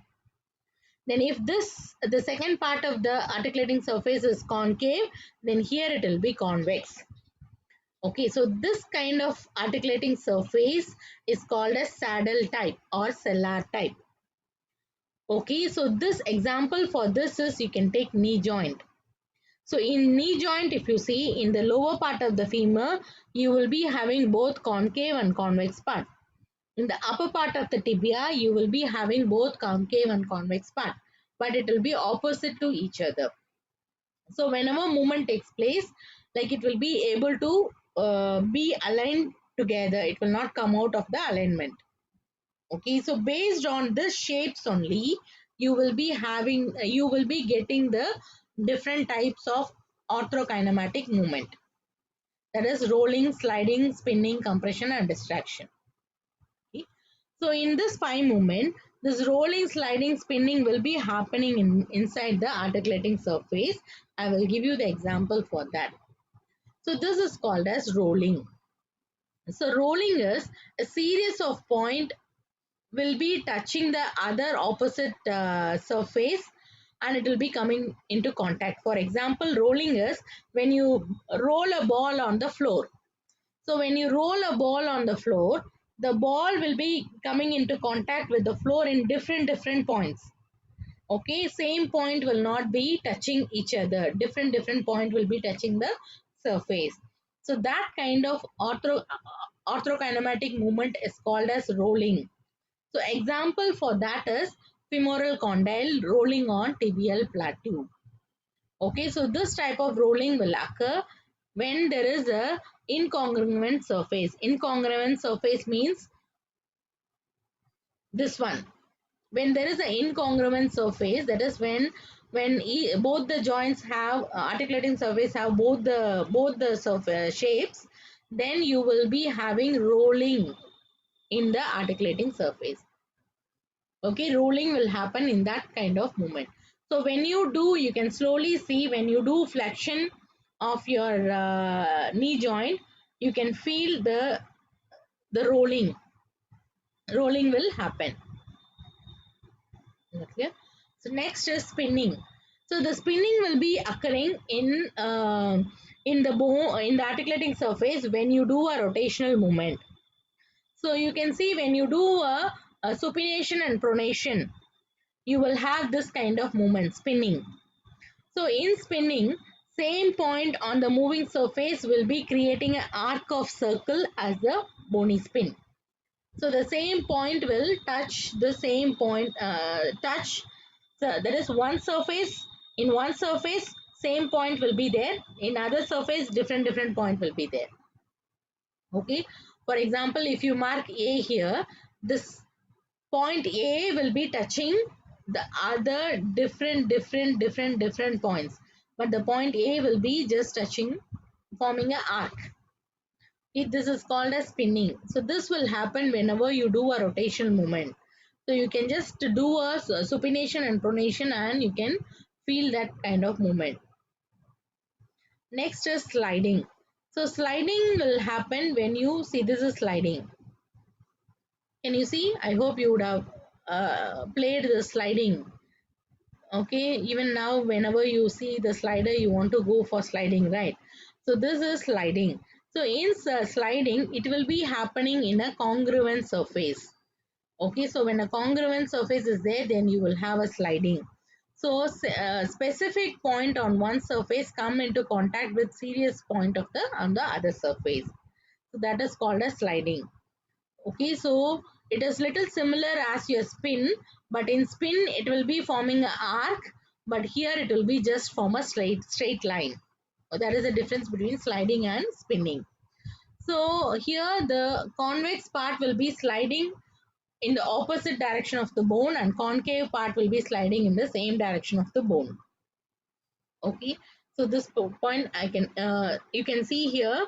[SPEAKER 1] Then if the second part of the articulating surface is concave, then here it will be convex. Okay, so this kind of articulating surface is called as saddle type or cellar type. Okay, so this example for this is, you can take knee joint. So in knee joint, if you see in the lower part of the femur, you will be having both concave and convex part. In the upper part of the tibia, you will be having both concave and convex part, but it will be opposite to each other. So whenever movement takes place, like it will be able to be aligned together. It will not come out of the alignment. Okay, so based on this shapes only, you will be getting the different types of orthokinematic movement. That is rolling, sliding, spinning, compression and distraction. Okay. So in this 5 movement, This rolling, sliding, spinning will be happening inside the articulating surface. I will give you the example for that. So this is called as rolling. So rolling is a series of point will be touching the other opposite surface, and it will be coming into contact. For example, rolling is when you roll a ball on the floor. So when you roll a ball on the floor, the ball will be coming into contact with the floor in different points. Okay, same point will not be touching each other. Different point will be touching the surface. So that kind of orthokinematic movement is called as rolling. So example for that is femoral condyle rolling on tibial plateau. Okay, so this type of rolling will occur when there is a incongruent surface. Incongruent surface means this one. When there is an incongruent surface, that is when both the joints have articulating surface have both the surface shapes, then you will be having rolling in the articulating surface. Okay, rolling will happen in that kind of movement. So when you do, you can slowly see when you do flexion of your knee joint, you can feel the rolling will happen. Okay. So next is spinning. So the spinning will be occurring in the bone, in the articulating surface when you do a rotational movement. So you can see when you do a supination and pronation, you will have this kind of movement, spinning. So in spinning, same point on the moving surface will be creating an arc of circle as the bony spin. So the same point will touch the same point, so there is one surface, in one surface, same point will be there. In other surface, different point will be there. Okay. For example, if you mark A here, this point A will be touching the other different points. But the point A will be just touching, forming an arc. This is called as spinning. So this will happen whenever you do a rotation movement. So you can just do a supination and pronation and you can feel that kind of movement. Next is sliding. So sliding will happen when you see, this is sliding. Can you see? I hope you would have played the sliding. Okay, even now whenever you see the slider, you want to go for sliding, right? So this is sliding. So in sliding, it will be happening in a congruent surface. Okay, so when a congruent surface is there, then you will have a sliding. So specific point on one surface come into contact with serious point of the on the other surface. So that is called as sliding. Okay, so it is little similar as your spin, but in spin it will be forming an arc, but here it will be just form a straight line. That is the difference between sliding and spinning. So here the convex part will be sliding in the opposite direction of the bone and concave part will be sliding in the same direction of the bone. Okay, so this point I can you can see here.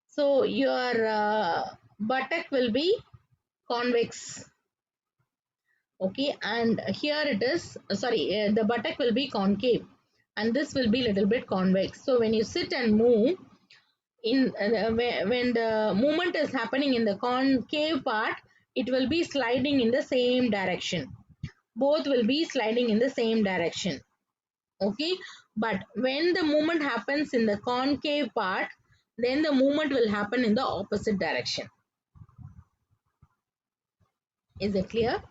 [SPEAKER 1] So your buttock will be convex. Okay, and here it is, sorry, the buttock will be concave and this will be little bit convex. So when you sit and move, in when the movement is happening in the concave part, it will be sliding in the same direction. Both will be sliding in the same direction. Okay, but when the movement happens in the concave part, then the movement will happen in the opposite direction. Is it clear?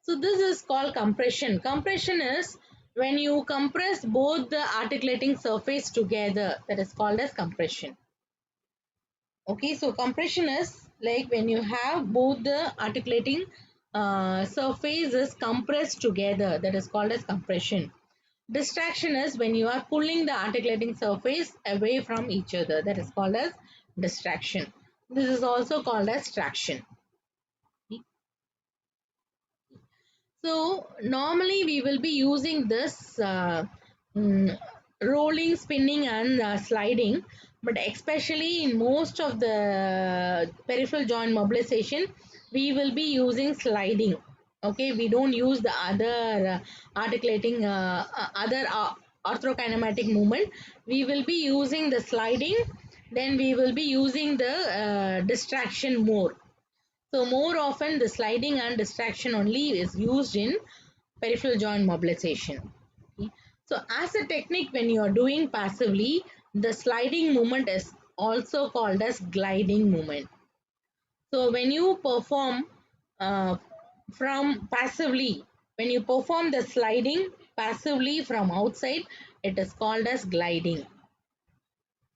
[SPEAKER 1] So this is called compression. Compression is when you compress both the articulating surface together, that is called as compression. Okay, so compression is like when you have both the articulating surfaces compressed together, that is called as compression. Distraction is when you are pulling the articulating surface away from each other, that is called as distraction. This is also called as traction. So normally we will be using this rolling, spinning and sliding, but especially in most of the peripheral joint mobilization, we will be using sliding. Okay, we don't use the other articulating other orthokinematic movement. We will be using the sliding, then we will be using the distraction more. So more often the sliding and distraction only is used in peripheral joint mobilization. Okay. So as a technique, when you are doing passively, the sliding movement is also called as gliding movement. So when you perform uh, from passively, when you perform the sliding passively from outside, it is called as gliding.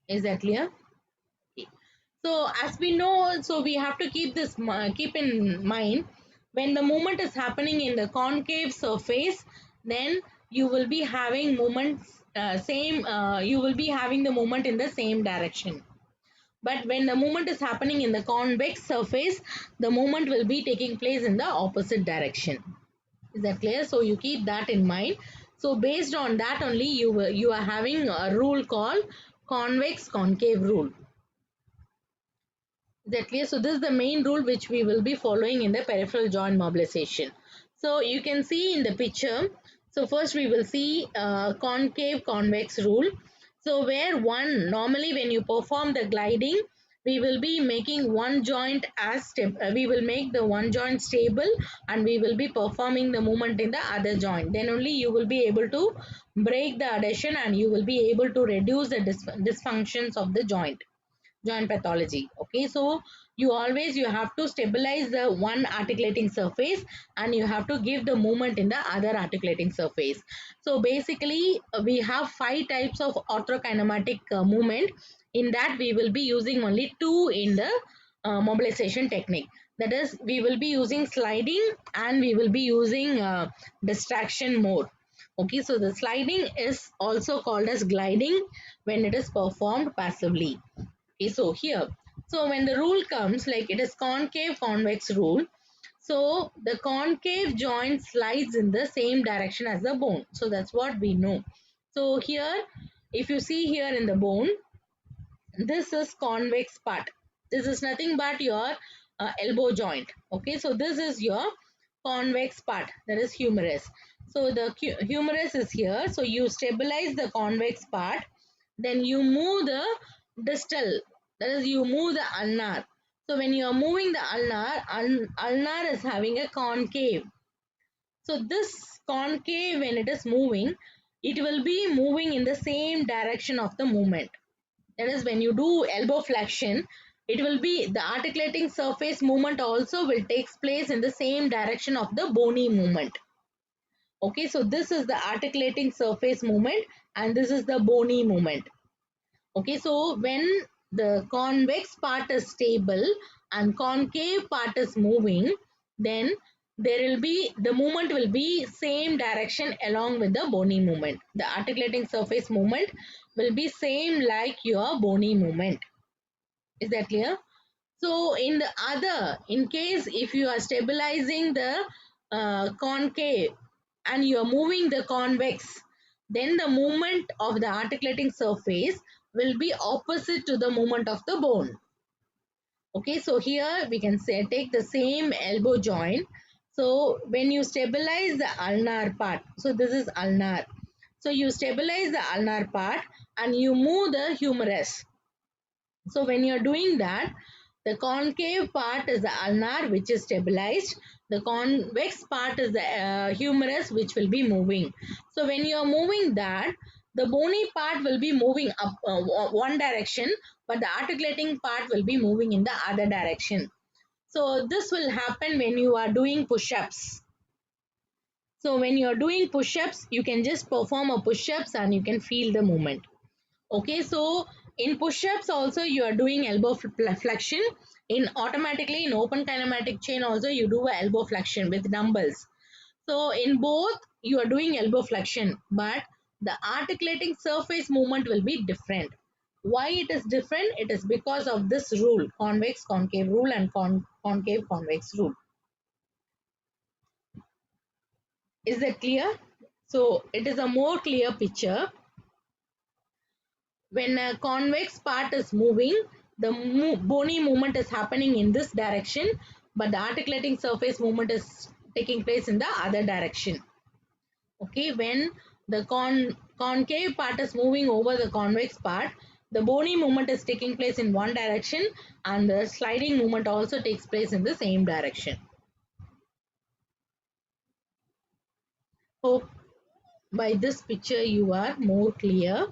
[SPEAKER 1] Is that clear? So as we know, so we have to keep this keep in mind, when the movement is happening in the concave surface, then you will be having movements you will be having the movement in the same direction. But when the movement is happening in the convex surface, the movement will be taking place in the opposite direction. Is that clear? So you keep that in mind. So based on that only, you are having a rule called convex concave rule. Is that clear? So this is the main rule which we will be following in the peripheral joint mobilization. So you can see in the picture. So first we will see concave convex rule. So where one, normally when you perform the gliding, we will be making one joint as we will make the one joint stable, and we will be performing the movement in the other joint. Then only you will be able to break the adhesion, and you will be able to reduce the dysfunctions of the joint pathology. Okay, so you have to stabilize the one articulating surface, and you have to give the movement in the other articulating surface. So basically we have 5 types of orthokinematic movement. In that we will be using only 2 in the mobilization technique. That is, we will be using sliding, and we will be using distraction more. Okay, so the sliding is also called as gliding when it is performed passively. Okay, so here, so when the rule comes, like it is concave convex rule, so the concave joint slides in the same direction as the bone. So that's what we know. So here, if you see here in the bone, this is convex part. This is nothing but your elbow joint. Okay, so this is your convex part, that is humerus. So the humerus is here. So you stabilize the convex part, then you move the distal, that is you move the ulnar. So when you are moving the ulnar is having a concave. So this concave, when it is moving, it will be moving in the same direction of the movement. That is, when you do elbow flexion, it will be the articulating surface movement also will take place in the same direction of the bony movement. Okay, so this is the articulating surface movement, and this is the bony movement. Okay, so when the convex part is stable and concave part is moving, then there will be, the movement will be same direction along with the bony movement. The articulating surface movement will be same like your bony movement. Is that clear? So in the other, in case if you are stabilizing the concave and you are moving the convex, then the movement of the articulating surface will be opposite to the movement of the bone. Okay, so here we can say take the same elbow joint. So when you stabilize the ulnar part, so this is ulnar. So you stabilize the ulnar part and you move the humerus. So when you're doing that, the concave part is the ulnar, which is stabilized. The convex part is the humerus, which will be moving. So when you're moving that, the bony part will be moving up one direction, but the articulating part will be moving in the other direction. So this will happen when you are doing push-ups. So when you're doing push-ups, you can just perform a push-ups and you can feel the movement. Okay, so in push-ups also you are doing elbow flexion. In automatically in open kinematic chain also you do a elbow flexion with dumbbells. So in both you are doing elbow flexion, but the articulating surface movement will be different. Why it is different? It is because of this rule, convex concave rule and concave convex rule. Is that clear? So it is a more clear picture. When a convex part is moving, the bony movement is happening in this direction, but the articulating surface movement is taking place in the other direction. Okay, when the concave part is moving over the convex part, the bony movement is taking place in one direction and the sliding movement also takes place in the same direction. Hope by this picture you are more clear.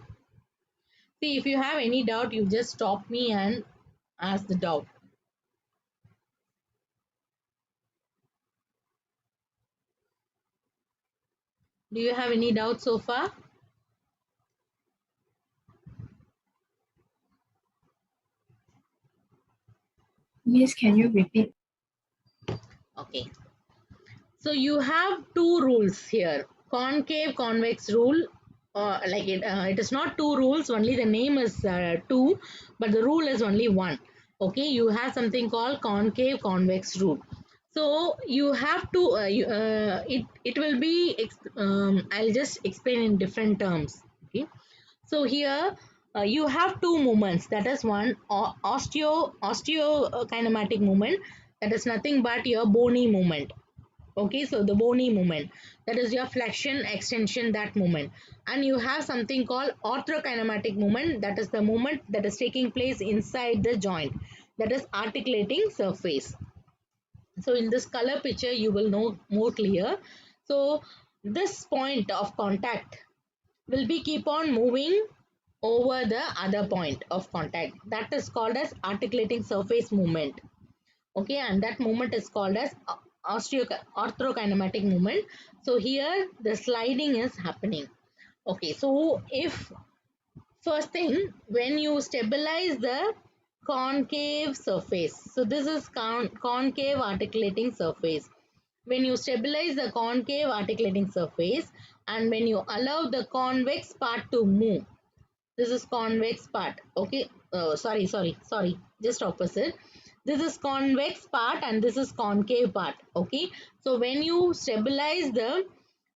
[SPEAKER 1] See, if you have any doubt, you just stop me and ask the doubt. Do you have any doubt so far?
[SPEAKER 3] Miss, can you repeat?
[SPEAKER 1] Okay. So you have two rules here, concave convex rule. It is not two rules, only the name is two, but the rule is only one. Okay, you have something called concave convex rule. So you have to, it will be, I'll just explain in different terms. Okay, so here you have two movements, that is one osteokinematic movement, that is nothing but your bony movement. Okay, so the bony movement, that is your flexion, extension, that movement. And you have something called orthokinematic movement, that is the movement that is taking place inside the joint, that is articulating surface. So in this color picture you will know more clear. So this point of contact will be keep on moving over the other point of contact, that is called as articulating surface movement. Okay, and that movement is called as orthokinematic movement. So here the sliding is happening. Okay, so if first thing, when you stabilize the concave surface, so this is concave articulating surface. When you stabilize the concave articulating surface and when you allow the convex part to move, this is convex part. Okay, sorry, just opposite. This is convex part and this is concave part. Okay, so when you stabilize the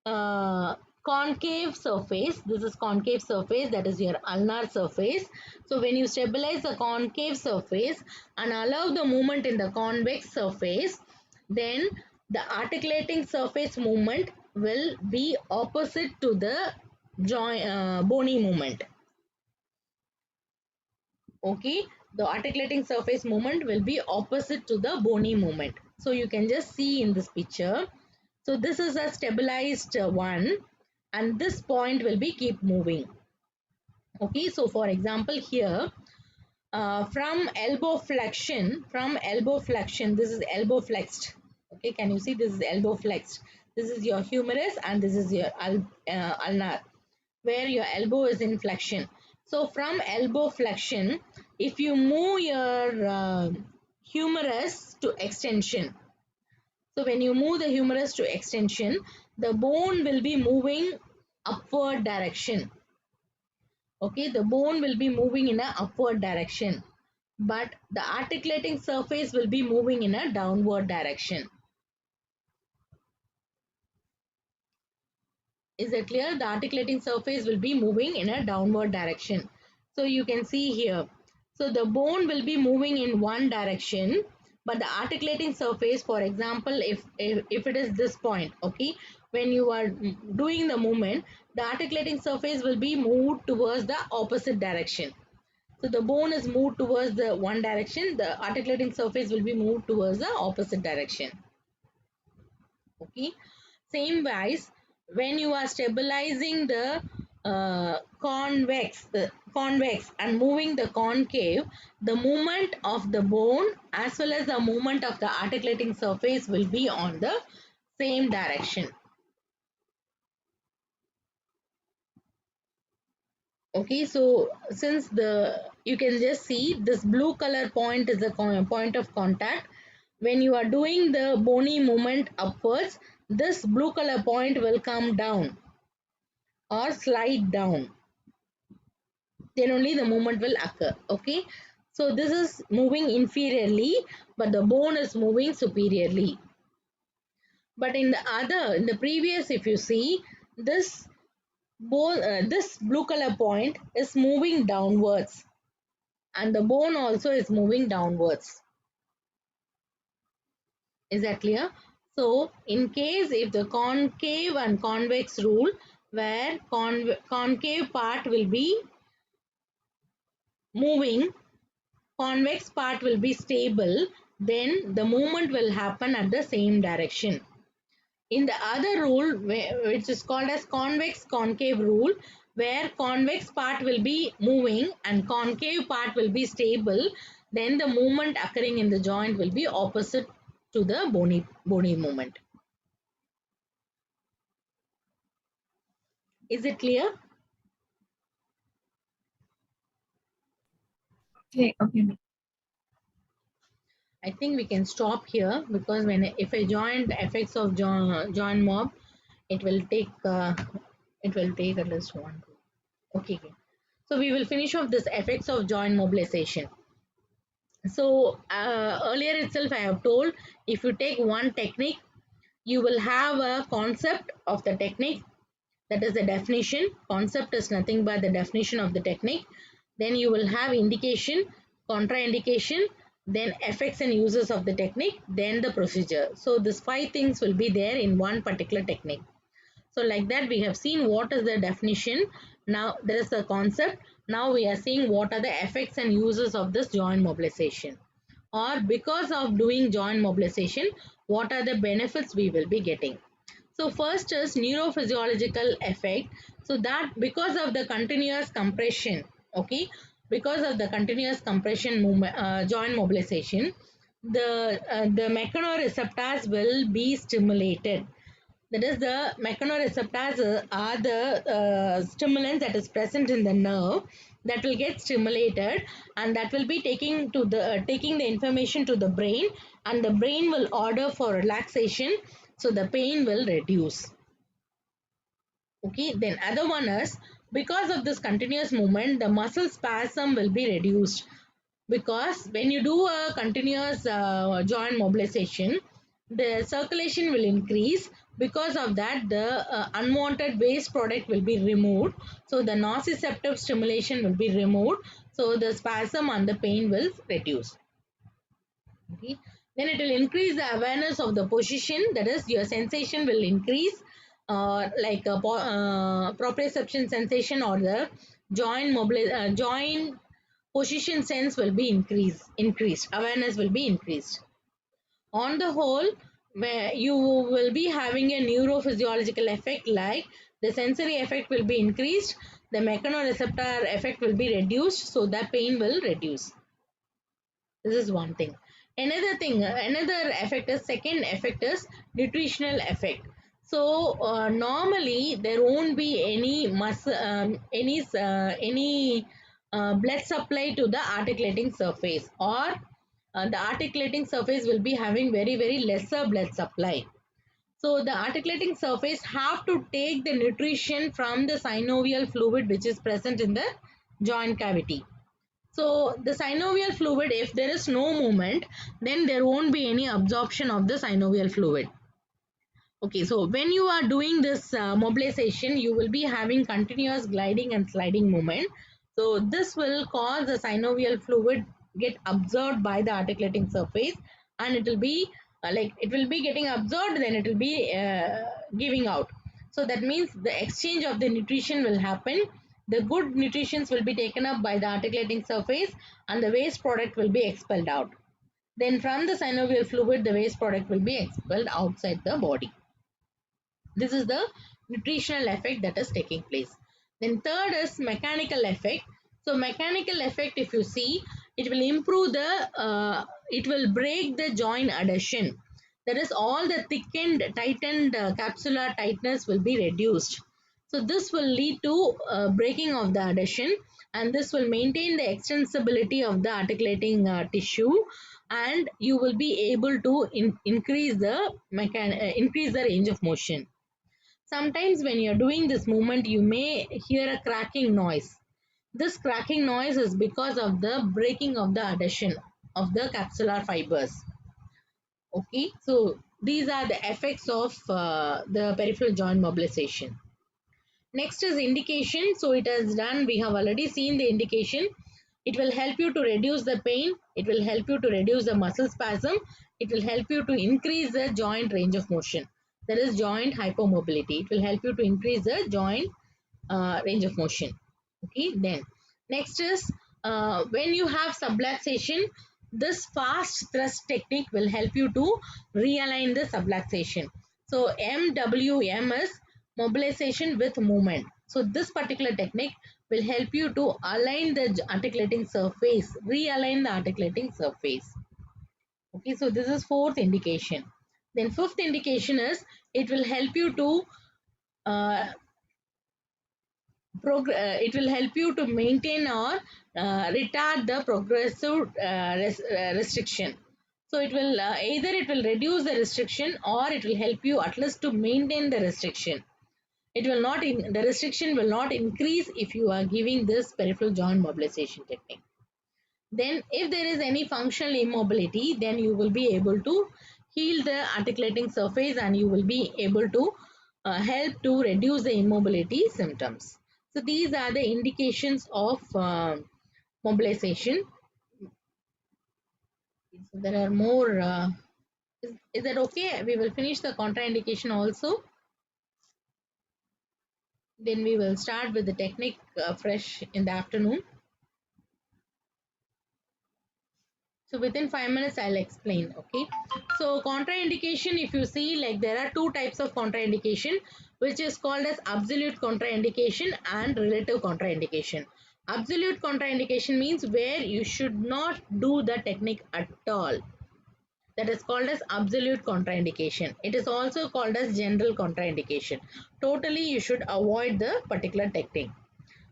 [SPEAKER 1] uh, concave surface, this is concave surface, that is your ulnar surface. So when you stabilize the concave surface and allow the movement in the convex surface, then the articulating surface movement will be opposite to the bony movement. Okay, the articulating surface movement will be opposite to the bony movement. So you can just see in this picture. So this is a stabilized one and this point will be keep moving. Okay, so for example here, from elbow flexion, this is elbow flexed. Okay, can you see this is elbow flexed? This is your humerus and this is your ulnar, where your elbow is in flexion. So from elbow flexion, if you move your humerus to extension, so when you move the humerus to extension, the bone will be moving upward direction. Okay, the bone will be moving in a upward direction, but the articulating surface will be moving in a downward direction. Is that clear? The articulating surface will be moving in a downward direction. So you can see here. So the bone will be moving in one direction, but the articulating surface, for example, if it is this point, okay, when you are doing the movement, the articulating surface will be moved towards the opposite direction. So the bone is moved towards the one direction, the articulating surface will be moved towards the opposite direction. Okay, same wise, when you are stabilizing the convex and moving the concave, the movement of the bone as well as the movement of the articulating surface will be on the same direction. Okay, so since you can just see this blue color point is the point of contact. When you are doing the bony movement upwards, this blue color point will come down or slide down. Then only the movement will occur. Okay, so this is moving inferiorly, but the bone is moving superiorly. But in the previous, if you see, this this blue color point is moving downwards and the bone also is moving downwards. Is that clear? So in case if the concave and convex rule, where concave part will be moving, convex part will be stable, then the movement will happen at the same direction. In the other rule, which is called as convex concave rule, where convex part will be moving and concave part will be stable, then the movement occurring in the joint will be opposite to the bony movement. Is it clear?
[SPEAKER 3] Okay, okay.
[SPEAKER 1] I think we can stop here, because if I join the effects of joint mob, it will take at least one. Okay. So we will finish off this effects of joint mobilization. So earlier itself I have told, if you take one technique, you will have a concept of the technique, that is the definition. Concept is nothing but the definition of the technique. Then you will have indication, contraindication, then effects and uses of the technique, then the procedure. So these 5 things will be there in one particular technique. So like that we have seen what is the definition. Now there is the concept. Now we are seeing what are the effects and uses of this joint mobilization. Or because of doing joint mobilization, what are the benefits we will be getting. So first is neurophysiological effect. So that because of the continuous compression, okay, because of the continuous compression movement, joint mobilization, the mechanoreceptors will be stimulated. That is, the mechanoreceptors are the stimulants that is present in the nerve that will get stimulated, and that will be taking the information to the brain, and the brain will order for relaxation, so the pain will reduce. Okay, then other one is, because of this continuous movement, the muscle spasm will be reduced, because when you do a continuous joint mobilization, the circulation will increase. Because of that, the unwanted waste product will be removed, so the nociceptive stimulation will be removed, so the spasm and the pain will reduce. Okay, then it will increase the awareness of the position, that is your sensation will increase, like a proprioception sensation or the joint position sense will be increased, awareness will be increased. On the whole, where you will be having a neurophysiological effect, like the sensory effect will be increased, the mechanoreceptor effect will be reduced, so the pain will reduce. This is one thing. Another effect is, second effect is nutritional effect. So normally there won't be any blood supply to the articulating surface, or the articulating surface will be having very lesser blood supply. So the articulating surface have to take the nutrition from the synovial fluid which is present in the joint cavity. So the synovial fluid, if there is no movement, then there won't be any absorption of the synovial fluid. Okay, so when you are doing this mobilization, you will be having continuous gliding and sliding movement. So this will cause the synovial fluid get absorbed by the articulating surface, and it will be it will be getting absorbed, then it will be giving out. So that means the exchange of the nutrition will happen. The good nutritions will be taken up by the articulating surface, and the waste product will be expelled out. Then from the synovial fluid, the waste product will be expelled outside the body. This is the nutritional effect that is taking place. Then third is mechanical effect. So mechanical effect, if you see, it will improve it will break the joint adhesion. That is, all the thickened, tightened capsular tightness will be reduced. So this will lead to breaking of the adhesion, and this will maintain the extensibility of the articulating tissue, and you will be able to increase the range of motion. Sometimes when you're doing this movement, you may hear a cracking noise. This cracking noise is because of the breaking of the adhesion of the capsular fibers. Okay, so these are the effects of the peripheral joint mobilization. Next is indication. So it has done, we have already seen the indication. It will help you to reduce the pain. It will help you to reduce the muscle spasm. It will help you to increase the joint range of motion. That is joint hypermobility. It will help you to increase the joint range of motion. Okay, then next is when you have subluxation, this fast thrust technique will help you to realign the subluxation. So MWM is mobilization with movement. So this particular technique will help you to align the articulating surface, realign the articulating surface. Okay, so this is fourth indication. Then fifth indication is it will help you to uh, it will help you to maintain or retard the progressive restriction. So it will either it will reduce the restriction or it will help you at least to maintain the restriction. It will not the restriction will not increase if you are giving this peripheral joint mobilization technique. Then if there is any functional immobility, then you will be able to heal the articulating surface and you will be able to help to reduce the immobility symptoms. So these are the indications of mobilization. So there are more. Is that okay? We will finish the contraindication also. Then we will start with the technique fresh in the afternoon. So within 5 minutes, I'll explain. Okay. So contraindication, if you see, like there are two types of contraindication, which is called as absolute contraindication and relative contraindication. Absolute contraindication means where you should not do the technique at all. That is called as absolute contraindication. It is also called as general contraindication. Totally, you should avoid the particular technique.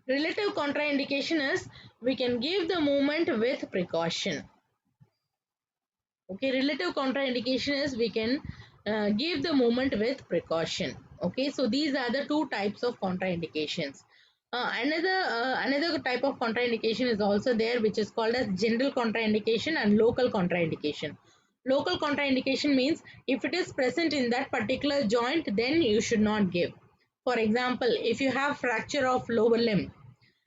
[SPEAKER 1] Relative contraindication is we can give the movement with precaution. Okay, relative contraindication is we can give the movement with precaution. Okay, so these are the two types of contraindications. Another type of contraindication is also there, which is called as general contraindication and local contraindication. Local contraindication means if it is present in that particular joint, then you should not give. For example, if you have fracture of lower limb,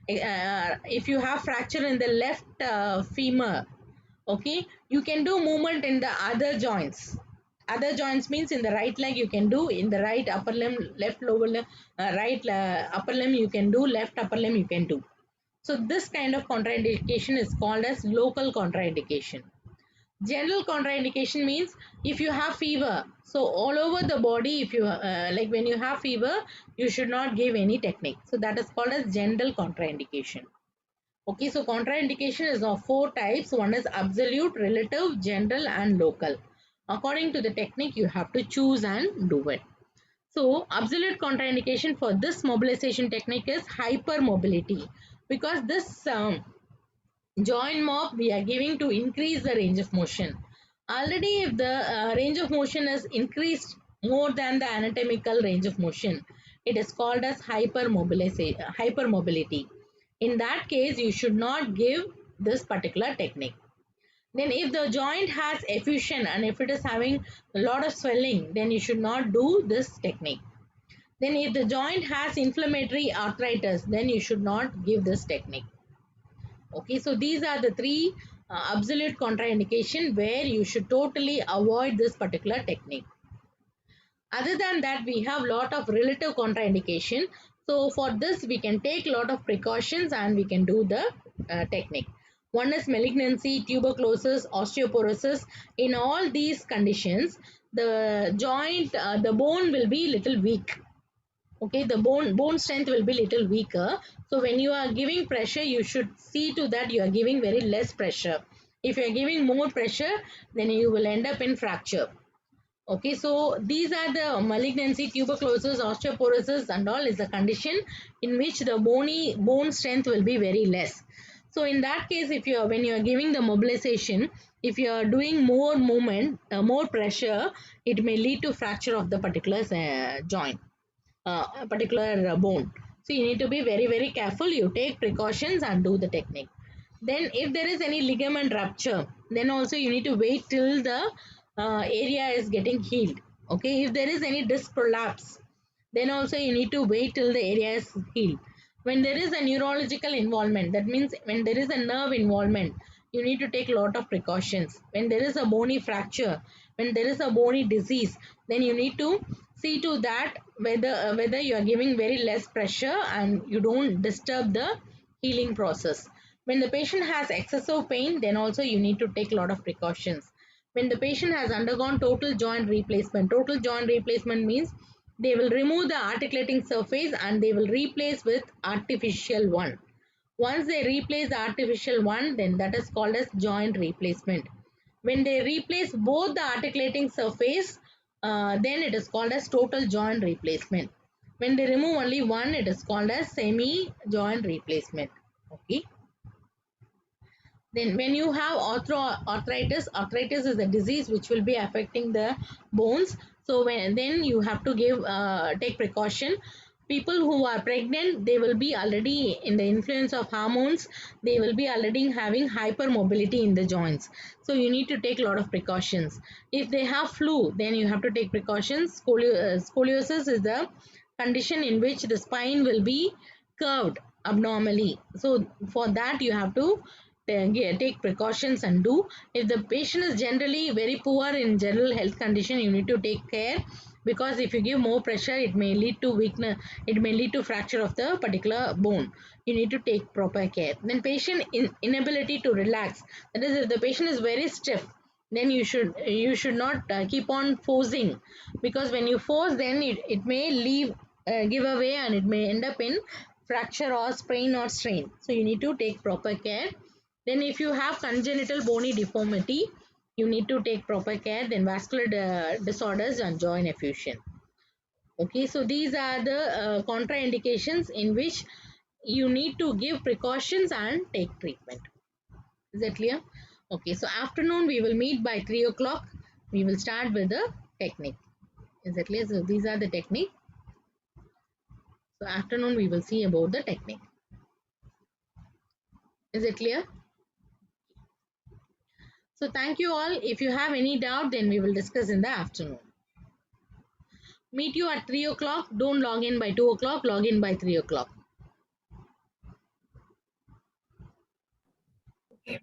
[SPEAKER 1] if you have fracture in the left femur, okay, you can do movement in the other joints. Other joints means in the right leg you can do, in the right upper limb, left lower limb, right upper limb you can do, left upper limb you can do. So this kind of contraindication is called as local contraindication. General contraindication means if you have fever, so all over the body, if you like when you have fever, you should not give any technique. So that is called as general contraindication. Okay, so contraindication is of four types. One is absolute, relative, general, and local. According to the technique, you have to choose and do it. So, absolute contraindication for this mobilization technique is hypermobility, because this joint mob we are giving to increase the range of motion. Already, if the range of motion is increased more than the anatomical range of motion, it is called as hypermobility. In that case, you should not give this particular technique. Then if the joint has effusion and if it is having a lot of swelling, then you should not do this technique. Then if the joint has inflammatory arthritis, then you should not give this technique. Okay, so these are the three absolute contraindication where you should totally avoid this particular technique. Other than that, we have lot of relative contraindication. So for this, we can take lot of precautions and we can do the technique. One is malignancy, tuberculosis, osteoporosis. In all these conditions, the joint, the bone will be little weak. Okay, the bone strength will be little weaker. So when you are giving pressure, you should see to that you are giving very less pressure. If you are giving more pressure, then you will end up in fracture. Okay, so these are the malignancy, tuberculosis, osteoporosis and all is a condition in which the bone strength will be very less. So in that case, if you are when you are giving the mobilization, if you are doing more movement, more pressure, it may lead to fracture of the particular joint, a particular bone. So you need to be very careful. You take precautions and do the technique. Then if there is any ligament rupture, then also you need to wait till the area is getting healed. Okay, if there is any disc prolapse, then also you need to wait till the area is healed. When there is a neurological involvement, that means when there is a nerve involvement, you need to take a lot of precautions. When there is a bony fracture, when there is a bony disease, then you need to see to that whether you are giving very less pressure and you don't disturb the healing process. When the patient has excessive pain, then also you need to take a lot of precautions. When the patient has undergone total joint replacement means they will remove the articulating surface and they will replace with artificial one. Once they replace the artificial one, then that is called as joint replacement. When they replace both the articulating surface, then it is called as total joint replacement. When they remove only one, it is called as semi joint replacement. Okay. Then when you have arthritis is a disease which will be affecting the bones. So then you have to take precaution. People who are pregnant, they will be already in the influence of hormones. They will be already having hypermobility in the joints. So you need to take a lot of precautions. If they have flu, then you have to take precautions. Scoliosis is the condition in which the spine will be curved abnormally. So for that you have to take precautions and do. If the patient is generally very poor in general health condition, you need to take care, because if you give more pressure, it may lead to weakness, it may lead to fracture of the particular bone. You need to take proper care. Then patient inability to relax, that is, if the patient is very stiff, then you should not keep on forcing, because when you force, then it may give away and it may end up in fracture or sprain or strain. So you need to take proper care. Then if you have congenital bony deformity, you need to take proper care. Then vascular disorders and joint effusion. Okay, so these are the contraindications in which you need to give precautions and take treatment. Is that clear? Okay, so afternoon we will meet by 3 o'clock. We will start with the technique. Is that clear? So these are the technique. So afternoon we will see about the technique. Is it clear? So thank you all. If you have any doubt, then we will discuss in the afternoon. Meet you at 3 o'clock. Don't log in by 2 o'clock. Log in by 3 o'clock.
[SPEAKER 3] Okay.